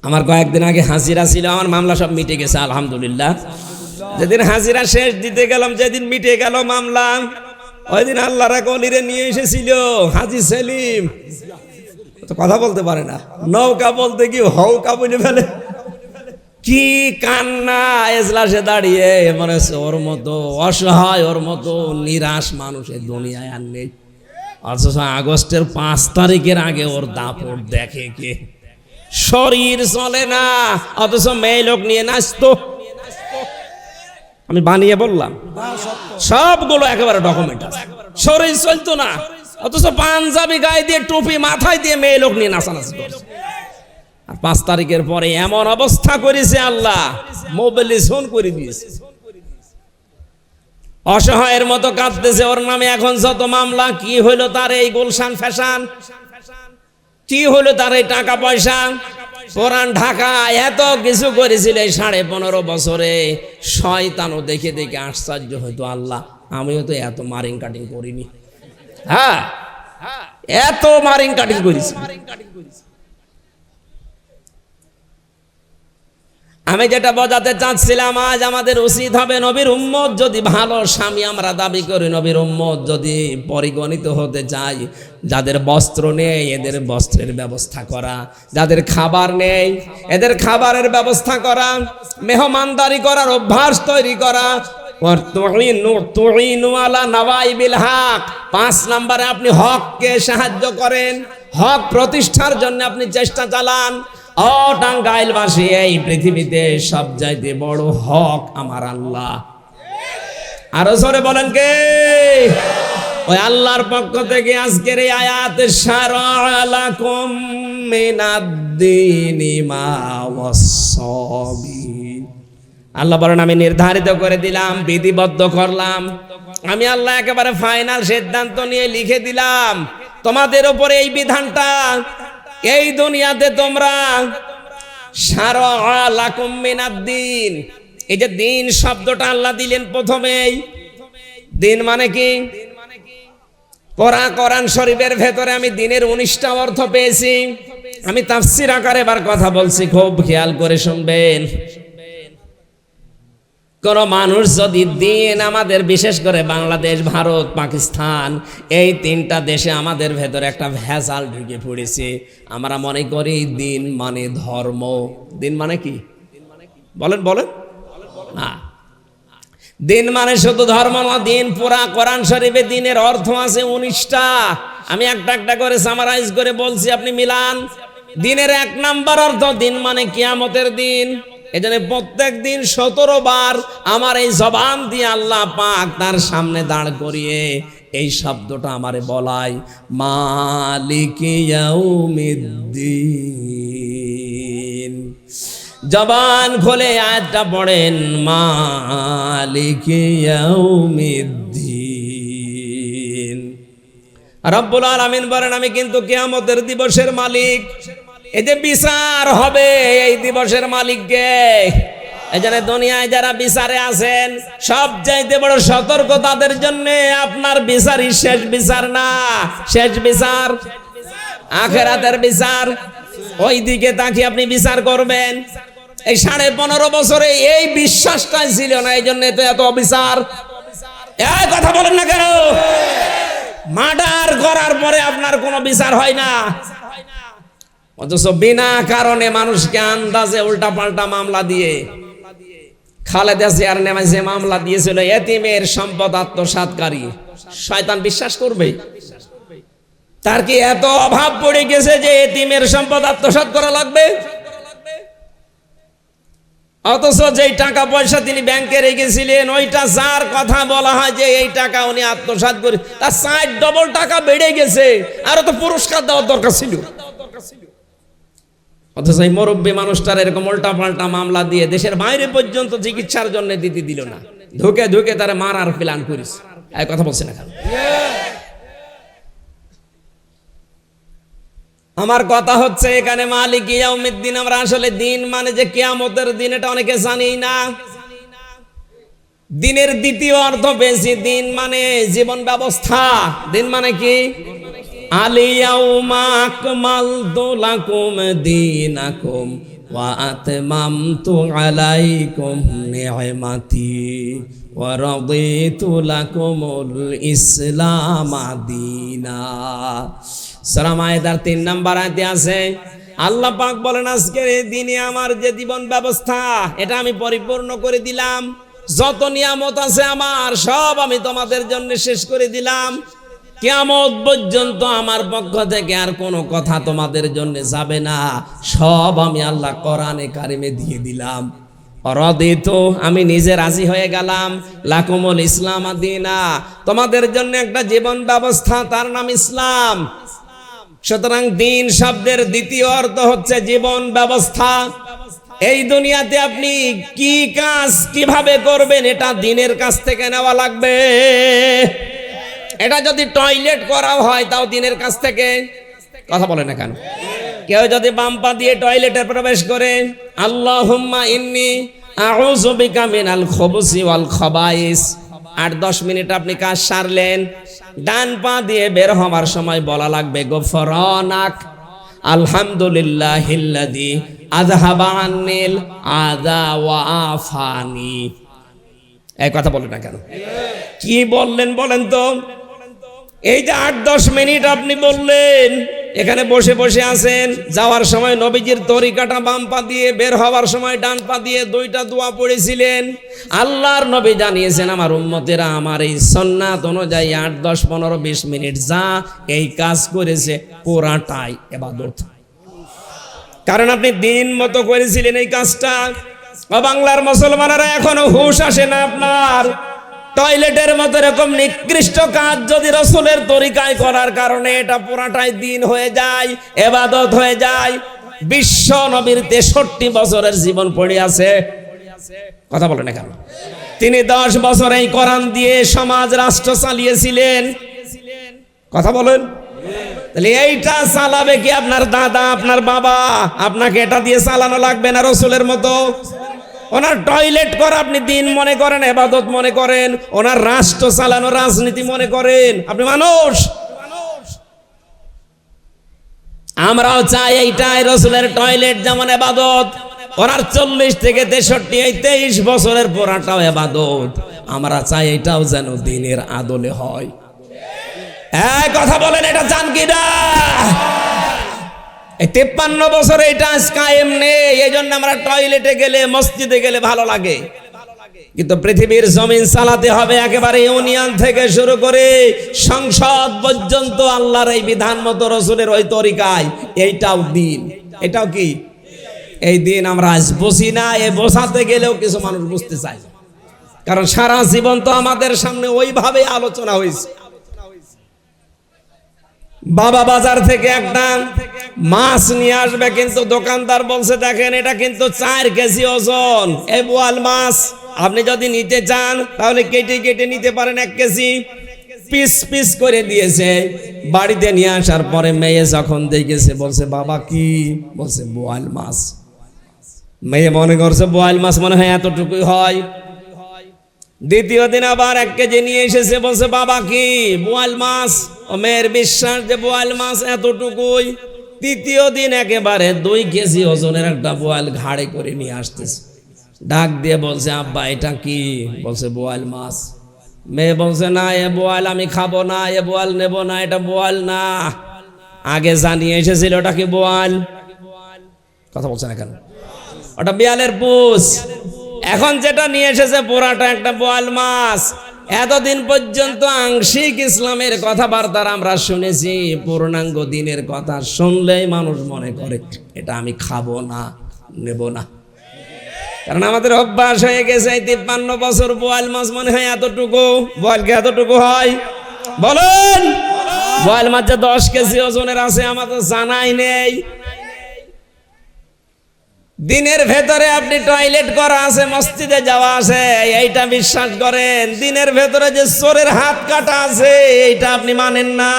আমার কয়েকদিন আগে হাজিরা ছিল, আমার মামলা সব মিটে গেছে আলহামদুলিল্লাহ। যেদিন হাজিরা শেষ দিতে গেলাম, যেদিন মিটে গেল মামলা, ওই দিন আল্লাহর এক ওলিরে নিয়ে এসেছিল হাজী সেলিম। তো কথা বলতে পারে না, নৌকা বলতে কি হৌকা বলে ফেলে। কি কান্না এজলাসে দাঁড়িয়ে, মনে হচ্ছে ওর মতো অসহায়, ওর মতো নিরাশ মানুষ এই দুনিয়ায় আর নেই। অথচ আগস্টের 5 তারিখের আগে ওর দাপট দেখে কে? শরীর চলে না, অথচ মেয়ে লোক নিয়ে নাচতো। আমি বানিয়ে বললাম, সবগুলো একেবারে ডকুমেন্ট আছে। শরীর চলতো না, অথচ পাঞ্জাবি গায়ে দিয়ে টুপি মাথায় দিয়ে মেয়ে লোক নিয়ে নাচানাচি করছে। আর 5 তারিখের পরে এমন অবস্থা করেছে আল্লাহ, মোবিলিজেশন করে দিয়েছে। অসহায়ের মতো কাঁদতেছে, ওর নামে এখন যত মামলা। কি হইলো তার এই গুলশান ফ্যাশন, কি হইলো তার এই টাকা পয়সা, পুরান ঢাকা, এত কিছু করেছিল এই 15.5 বছরে। শয়তানও দেখে দেখে আশ্চর্য হইতো, আল্লাহ আমিও তো এত মারিং কাটিং করিনি। হ্যাঁ, এত মারিং কাটিং করেছি। আমি যেটা বোঝাতে চাচ্ছিলাম, আজ আমাদের উচিত হবে নবীর উম্মত যদি ভালো স্বামী আমরা দাবি করি, নবীর উম্মত যদি পরিগণিত হতে চাই, যাদের বস্ত্র নেই এদের বস্ত্রের ব্যবস্থা করা, যাদের খাবার নেই এদের খাবারের ব্যবস্থা করা, মেহমানদারি করার অভ্যাস তৈরি করা। 5 নম্বরে আপনি হককে সাহায্য করেন, হক প্রতিষ্ঠার জন্য আপনি চেষ্টা চালান। ও টাঙ্গাইলবাসী, এই পৃথিবীতে সবচাইতে বড় হক আমার আল্লাহ। আরো জোরে বলেন কে? ওই আল্লাহর পক্ষ থেকে আজকের এই আয়াত, শারা'a লাকুম মিনাদ-দীনি মা ওয়াসাবি। আল্লাহ বলেন আমি নির্ধারিত করে দিলাম, বিধিবদ্ধ করলাম। আমি আল্লাহ একেবারে ফাইনাল সিদ্ধান্ত নিয়ে লিখে দিলাম তোমাদের উপরে এই বিধানটা। এই দুনিয়াতে তোমরা শারা'a লাকুম মিনাদ-দীন, এই যে দিন শব্দটা আল্লাহ দিলেন প্রথমেই। দিন মানে কি? কোরআন শরীফের ভেতরে আমি দিনের 19টা অর্থ পেয়েছি। আমি তাফসীর আকারে এবার কথা বলছি, খুব খেয়াল করে শুনবেন। কোন মানুষ যদি দিন, আমাদের বিশেষ করে বাংলাদেশ, ভারত, পাকিস্তান, এই 3টা দেশে আমাদের ভেতরে একটা ভেজাল ঢুকে পড়েছে। আমরা মনে করি দিন মানে ধর্ম। দিন মানে কি? বলেন বলেন না, দিন মানে শুধু ধর্ম না। দিন পুরা কোরআন শরীফে দিনের অর্থ আছে 19টা। আমি একটা একটা করে সামারাইজ করে বলছি, আপনি মিলান। দিনের 1 নাম্বার অর্থ, দিন মানে কিয়ামতের দিন। এজন্য প্রত্যেক দিন 17 বার আমার এই জবান দিয়ে আল্লাহ পাক তার সামনে দাঁড় করিয়ে এই শব্দটা আমারে বলাই, মালিকি ইয়াউমিদ্দিন। জবান খুলে আয়াতটা পড়েন, মালিকি ইয়াউমিদ্দিন। রব্বুল আলামিন বলেন আমি কিন্তু কিয়ামতের দিবসের মালিক। এই যে বিচার হবে, এই দিবসের মালিক কে? এই জন্য দুনিয়ায় যারা বিচারে আছেন, সবচাইতে বড় সতর্ক তাদের জন্য, আপনার বিচারই শেষ বিচার না, শেষ বিচার আখিরাতের বিচার। ওই দিকে তাকিয়ে আপনি বিচার করবেন। এই 15.5 বছরে এই বিশ্বাসটাই ছিল না, এই জন্য তো এত অবিচার। এই কথা বলেন না কেন? মার্ডার করার পরে আপনার কোনো বিচার হয় না, অথচ বিনা কারণে মানুষকে আন্দাজে উল্টা পাল্টা মামলা দিয়ে, খালেদা জিয়ার নামে যে মামলা দিয়েছিল, এতিমের সম্পদ আত্মসাৎকারী, শয়তান বিশ্বাস করবে? তার কি এত অভাব পড়ে গেছে যে এতিমের সম্পদ আত্মসাৎ করা লাগবে? অথচ যেই টাকা পয়সা তিনি ব্যাংকে রেখেছিলেন, ওইটা যার কথা বলা হয় যে এই টাকা উনি আত্মসাৎ করে, তার 4 ডবল টাকা বেড়ে গেছে। আরো তো পুরস্কার দেওয়ার দরকার ছিল। অথচ এই মুরব্বী মানুষটার এরকম উল্টা পাল্টা মামলা দিয়ে দেশের বাইরে পর্যন্ত চিকিৎসার জন্য দিতে দিল না, ধুকে ধুকে তারা মারার প্ল্যান করিস। এই কথা বলছে না কেন? আমার কথা হচ্ছে এখানে মালিক ইয়াউমিদ্দিন, আমরা আসলে দিন মানে যে কিয়ামতের দিন, এটা অনেকে জানি না। দিনের দ্বিতীয় অর্থ পেয়েছি, দিন মানে জীবন ব্যবস্থা। দিন মানে কি? আলিয়াউমা আকমালতু লাকুম দীনাকুম ওয়া আতমামতু আলাইকুম নি'মাতি ওয়া রাদিতু লাকুমুল ইসলাম দীনা। সূরা মায়েদার 3 নম্বর আয়াতে আছে, আল্লাহ পাক বলেন আজকের এই দিনে আমার যে জীবন ব্যবস্থা, এটা আমি পরিপূর্ণ করে দিলাম। যত নিয়ামত আছে আমার, সব আমি তোমাদের জন্য শেষ করে দিলাম। কিয়ামত পর্যন্ত আমার পক্ষ থেকে আর কোনো কথা তোমাদের জন্য যাবে না, সব আমি আল্লাহ কোরআনে কারিমে দিয়ে দিলাম। রাদিতু, আমি নিজে রাজি হয়ে গেলাম, লাকুমুল ইসলাম দীনা, তোমাদের জন্য একটা জীবন ব্যবস্থা, তার নাম ইসলাম। সুতরাং দিন শব্দের দ্বিতীয় অর্থ হচ্ছে জীবন ব্যবস্থা। এই দুনিয়াতে আপনি কি কাজ কিভাবে করবেন, এটা দিনের কাছ থেকে নেওয়া লাগবে। এটা যদি টয়লেট করা হয়, তাও দিনের কাছ থেকে। কথা বলে না কেন? কেউ যদি বাম পা দিয়ে টয়লেটে প্রবেশ করে, আল্লাহুম্মা ইন্নী আউযু বিকা মিনাল খুবুসি ওয়াল খাবাইস, 8-10 মিনিট আপনি কাজ সারলেন। ডান পা দিয়ে বের হওয়ার সময় বলা লাগবে, গফরানাক আলহামদুলিল্লাহিল্লাযী আযহাবা আন্নিল আযা ওয়া আফানি। এই কথা বলেন না কেন? কি বললেন বলেন তো? এই যে 8-10 মিনিট আপনি বললেন, এখানে বসে বসে আছেন, যাওয়ার সময় নবীজির তরিকাটা বাম পা দিয়ে, বের হওয়ার সময় ডান পা দিয়ে 2টা দোয়া পড়েছিলেন। আল্লাহর নবী জানিয়েছেন আমার উম্মতেরা আমার এই সুন্নাত অনুযায়ী 8, 10, 15, 20 মিনিট যা এই কাজ করেছে পুরাটাই ইবাদত। কারণ আপনি দিন মতো করেছিলেন এই কাজটা। বাংলার মুসলমানেরা এখনো হুঁশ আসে না আপনার। টয়লেটের মতো এরকম নিকৃষ্ট কাজ যদি রাসূলের তরিকায় করার কারণে এটা পুরাটাই দিন হয়ে যায়, ইবাদত হয়ে যায়। বিশ্ব নবীর 63 বছরের জীবন পড়ে আছে। কথা বলেন না কেন? তিনি 10 বছর এই কোরআন দিয়ে সমাজ রাষ্ট্র চালিয়েছিলেন। কথা বলেন। তাহলে এইটা চালাবে কি আপনার দাদা, আপনার বাবা? আপনাকে এটা দিয়ে চালানো লাগবে না রাসূলের মতো। ওনার টয়লেট করা আপনি দিন মনে করেন, ইবাদত মনে করেন, ওনার রাষ্ট্র চালানো রাজনীতি মনে করেন। আপনি মানুষ। আমরাও চাই এইটাই রাসূলের টয়লেট যেমন ইবাদত, ওনার 40 থেকে 63 এই 23 বছরের পুরাটাও ইবাদত। আমরা চাই এটাও যেন দিনের আদলে হয়। এই কথা বলেন, এটা চান কি না? এই 53 বছরে এটা কায়েম নেই। এই জন্য আমরা টয়লেটে গেলে, মসজিদে গেলে ভালো লাগে। কিন্তু পৃথিবীর জমিন চালাতে হবে একেবারে ইউনিয়ন থেকে শুরু করে সংসদ পর্যন্ত আল্লাহর এই বিধান মতো রাসূলের ওই তরিকায়। এইটাও দিন। এটাও কি এই দিন? আমরা আজ বুঝি না। এ বোঝাতে গেলেও কিছু মানুষ বুঝতে চায়, কারণ সারা জীবন তো আমাদের সামনে ওইভাবে আলোচনা হয়েছে। বাবা বাজার থেকে একটা মাছ নিয়ে আসবে, কিন্তু দোকানদার বলছে দেখেন এটা কিন্তু 4 কেজি ওজন। এই বোয়াল মাছ আপনি যদি নিতে চান তাহলে কেটে কেটে নিতে পারেন 1 কেজি। পিস পিস করে দিয়েছে। বাড়িতে নিয়ে আসার পরে মেয়ে যখন দেখেছে বলছে বাবা কি? বলছে বোয়াল মাছ। মেয়ে মনে করছে বোয়াল মাছ মনে হয় এতটুকুই হয়। দ্বিতীয় দিন আবার 1 কেজি নিয়ে এসেছে, বলছে বাবা কি? বোয়াল মাছ। ও মেয়ের বিশ্বাস যে বোয়াল মাছ এতটুকুই। তৃতীয় দিন একেবারে 2 কেজি ওজনের একটা বোয়াল ঘাড়ে করে নিয়ে আসতেছে। ডাক দিয়ে বলছে আব্বা এটা কি? বলছে বোয়াল মাছ। মেয়ে বলছে না এ বোয়াল আমি খাবো না, এ বোয়াল নেব না, এটা বোয়াল না। আগে জানিয়ে এসেছিল ওটা কি বোয়াল। কথা বলছে না কেন? ওটা বিড়ালের পুষ। এখন যেটা নিয়ে এসেছে পুরাটা একটা বোয়াল মাছ। এতদিন পর্যন্ত আংশিক ইসলামের কথাবার্তা আমরা শুনেছি, পূর্ণাঙ্গ দিনের কথা শুনলেই মানুষ মনে করে এটা আমি খাবো না, নেব না। কারণ আমাদের অভ্যাস হয়ে গেছে 53 বছর বোয়াল মাছ মনে হয় এতটুকু। বোয়াল কি এতটুকু হয়? বলেন। বোয়াল মাছ যে 10 কেজি ওজনের আছে আমাদের জানাই নেই। দিনের ভেতরে আপনি টয়লেট করা আছে, মসজিদে যাওয়া আছে, এইটা বিশ্বাস করেন। দিনের ভেতরে যে চোরের হাত কাটা আছে এইটা আপনি মানেন না।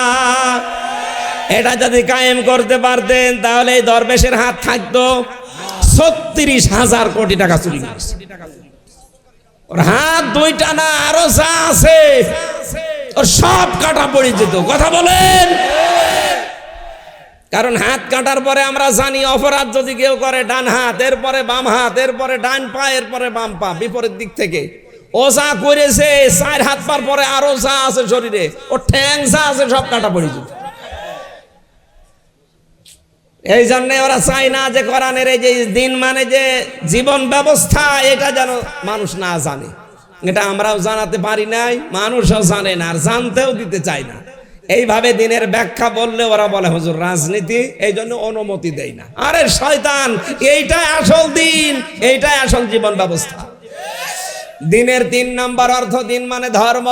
এটা যদি কায়েম করতে পারতেন তাহলে এই দরবেশের হাত থাকতো। 36,000 কোটি টাকা চুরি করেছে। ওর হাত 2টা না, আরো যা আছে ওর সব কাটা পড়ে যেত। কথা বলেন। কারণ হাত কাটার পরে আমরা জানি অপরাধ যদি কেউ করে ডান হাত, এরপরে বাম হাত, এরপরে ডান পা, এরপরে বাম পা, বিপরীত দিক থেকে। ও যা করেছে 4 হাত পার পরে আরো যা আছে শরীরে, ও ঠ্যাং যা আছে সব কাটা পড়ে যেত। এই জন্য ওরা চায় না যে কোরআনের এই যে দিন মানে যে জীবন ব্যবস্থা, এটা যেন মানুষ না জানে। এটা আমরাও জানাতে পারি নাই, মানুষও জানে না, আর জানতেও দিতে চায় না। এইভাবে দিনের ব্যাখ্যা বললে ওরা বলে হুজুর রাজনীতি, এই জন্য অনুমতি দেয় না। আরে শয়তান, এইটাই আসল দিন, এইটাই আসল জীবন ব্যবস্থা। দিনের 3 নম্বর অর্থ, দিন মানে ধর্ম,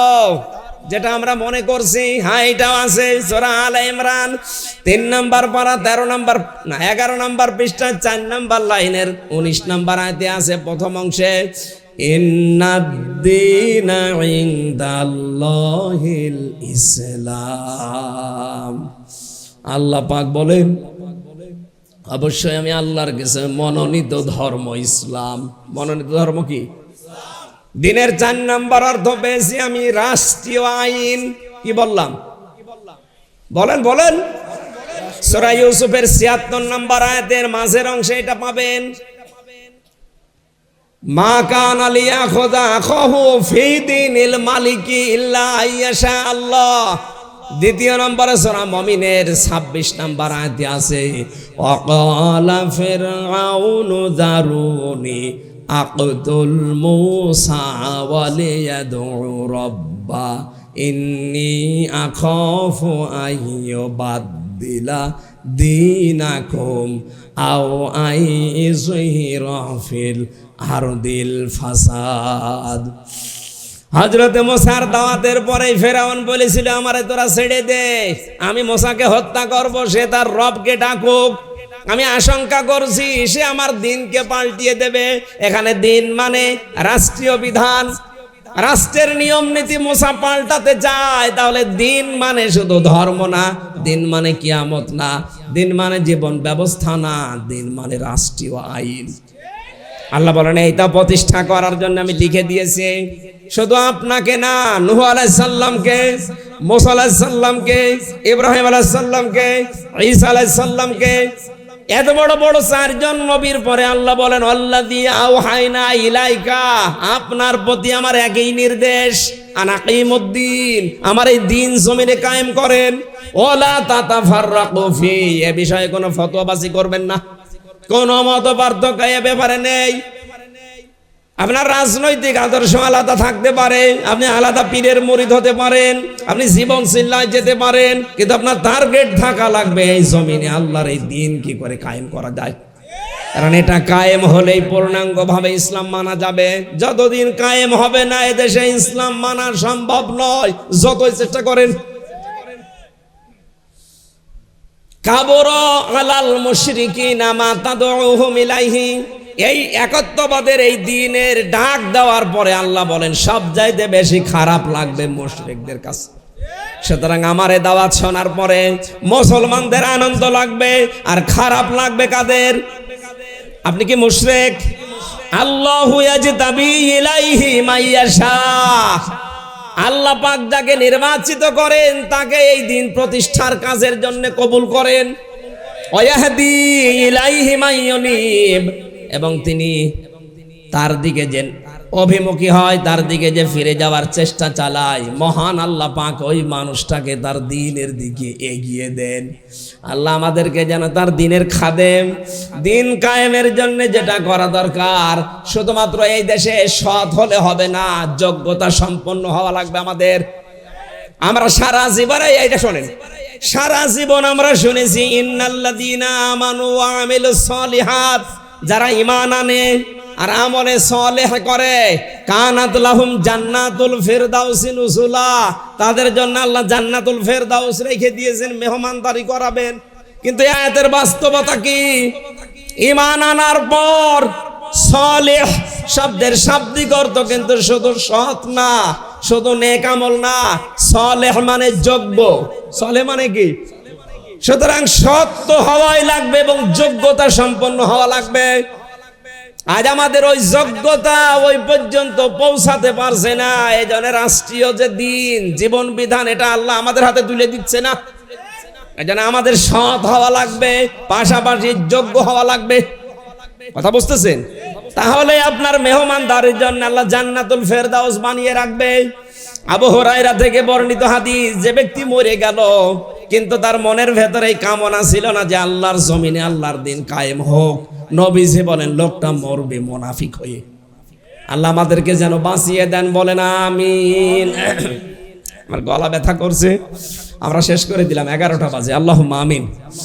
যেটা আমরা মনে করছি। হ্যাঁ এটাও আছে সূরা আলে ইমরান 3 নম্বর পারা 13 নম্বর না 11 নম্বর পৃষ্ঠা 4 নম্বর লাইনের 19 নম্বর আয়াতে আছে প্রথম অংশে, ইন্নাদ-দীনা ইনদাল্লাহিল ইসলাম। আল্লাহ পাক বলেন অবশ্যই আমি আল্লাহর কাছে মনোনীত ধর্ম ইসলাম। মনোনীত ধর্ম কি? দিনের 4 নম্বর অর্থ পেয়েছি আমি রাষ্ট্রীয় আইন। কি বললাম? বলেন বলেন। সূরা ইউসুফের ৭৬ নম্বর আয়াতের মাঝের অংশে এটা পাবেন। মা কানা লিয়াখুযা আখাহু ফি দীনিল মালিকি ইল্লা আইয়াশা আল্লাহ। দ্বিতীয় নম্বরে সূরা মুমিনের ২৬ নম্বর আয়াতে আছে ওয়াকালা ফিরআউনু যারুনি আকতুল মূসা ওয়ালিয়াদউ রাব্বা ইন্নী আখাফু আইয়ুবাদদিলা দীনাকুম আও আইযহিরা ফিল আরদিল ফাসাদ। হযরত মুসার দাওয়াতের পরে ফেরাউন বলেছিল আমারে তোরা ছেড়ে দে, আমি মুসাকে হত্যা করব, সে তার রবকে ডাকুক। আমি আশঙ্কা করছি সে আমার দিনকে পাল্টিয়ে দেবে। এখানে দিন মানে রাষ্ট্রীয় বিধান, রাষ্ট্রের নিয়ম নীতি মুসা পাল্টাতে চায়, তাহলে দিন মানে শুধু ধর্ম না, দিন মানে কিয়ামত না, দিন মানে জীবন ব্যবস্থা না, দিন মানে রাষ্ট্রীয় আইন। আল্লাহ বলেন এইটা প্রতিষ্ঠা করার জন্য আমি লিখে দিয়েছি। শুধু আপনাকে না, নূহ আলাইহিস সালামকে, মুসা আলাইহিস সালামকে, ইব্রাহিম আলাইহিস সালামকে, ঈসা আলাইহিস সালামকে, এত বড় বড় ৪ জন নবীর পরে আল্লাহ বলেন আল্লাযী আওহাইনা ইলাইকা, আপনার প্রতি আমার একই নির্দেশ, আনাকিমুদ্দিন, আমার এই দিন জমিনে কায়েম করেন, ওয়ালা তাতাফাররাকু ফি, এ বিষয়ে কোনো ফতোয়াবাজি করবেন না, কোন মত পার্থক্য এ ব্যাপারে নেই। আপনার রাজনৈতিক আদর্শ আলাদা থাকতে পারে, আপনি আলাদা পীরের মুরিদ হতে পারেন, আপনি জীবন চিল্লায় যেতে পারেন, কিন্তু আপনার টার্গেট থাকা লাগবে এই জমিনে আল্লাহর এই দিন কি করে কায়েম করা যায়। কারণ এটা কায়েম হলেই পূর্ণাঙ্গ ভাবে ইসলাম মানা যাবে। যতদিন কায়েম হবে না এদেশে ইসলাম মানা সম্ভব নয়, যতই চেষ্টা করেন। কাবরা আলাল মুশরিকিনা মা তাদউহুম ইলাইহি, এই একত্ববাদের এই দ্বীনের ডাক দেওয়ার পরে আল্লাহ বলেন সব চাইতে বেশি খারাপ লাগবে মুশরিকদের কাছে। সুতরাং আমার এই দাওয়াত শোনার পরে মুসলমানদের আনন্দ লাগবে, আর খারাপ লাগবে কাদের? আপনি কি মুশরিক? আল্লাহু ইয়াজতাবি ইলাইহি মাইয়াশা, আল্লাহ পাক যাকে নির্বাচিত করেন তাকে এই দিন প্রতিষ্ঠার কাজের জন্য কবুল করেন। ওয়াহদি ইলাইহি মাইয়ুনিব, এবং তিনি তার দিকে যে অভিমুখী হয়, তার দিকে যে ফিরে যাওয়ার চেষ্টা চালায়, মহান আল্লাহ পাক ওই মানুষটাকে তার দ্বীনের দিকে এগিয়ে দেন। আল্লাহ আমাদেরকে যেন তার দ্বীনের খাদেম, দ্বীন কায়েমের জন্য যেটা করা দরকার, শুধুমাত্র এই দেশে সৎ হলে হবে না, যোগ্যতা সম্পন্ন হওয়া লাগবে আমাদের। আমরা সারা জীবনে এইটা শোনেন, সারা জীবন আমরা শুনেছি ইন্নাল্লাযীনা আমানু ওয়া আমিলুস সলিহাত, যারা ঈমান আনে আর আমলে সালেহ করে, কানাত লাহুম জান্নাতুল ফিরদাউসি নুজুলা, তাদের জন্য আল্লাহ জান্নাতুল ফিরদাউস রেখে দিয়েছেন, মেহমানদারি করাবেন। কিন্তু আয়াতের বাস্তবতা কি? ঈমান আনার পর সালেহ শব্দের শাব্দিক অর্থ কিন্তু শুধু সৎ না, শুধু নেক আমল না, সালেহ মানে যোগ্য। সালেহ মানে কি? সুতরাং সত্য হওয়াই লাগবে এবং যোগ্যতা সম্পন্ন হওয়া লাগবে। আজ আমাদের ওই যোগ্যতা ওই পর্যন্ত পৌঁছাতে পারছে না, এই জন্য রাষ্ট্রীয় যে দিন, জীবন বিধান, এটা আল্লাহ আমাদের হাতে তুলে দিচ্ছে না। এই জন্য আমাদের সৎ হওয়া লাগবে, পাশাপাশি যোগ্য হওয়া লাগবে। কথা বুঝতেছেন? তাহলে আপনার মেহমানদারির জন্য আল্লাহ জান্নাতুল ফেরদাউস বানিয়ে রাখবে। আবু হুরায়রা থেকে বর্ণিত হাদিস, যে ব্যক্তি মরে গেল কিন্তু তার মনের ভেতরে এই কামনা ছিল না যে আল্লাহর জমিনে আল্লাহর দিন কায়েম হোক, নবীজি বলেন লোকটা মরবে মুনাফিক হয়ে। আল্লাহ আমাদেরকে যেন বাঁচিয়ে দেন, বলেন আমিন। আমার গলা ব্যথা করছে, আমরা শেষ করে দিলাম, 11টা বাজে। আল্লাহুম্মা আমিন।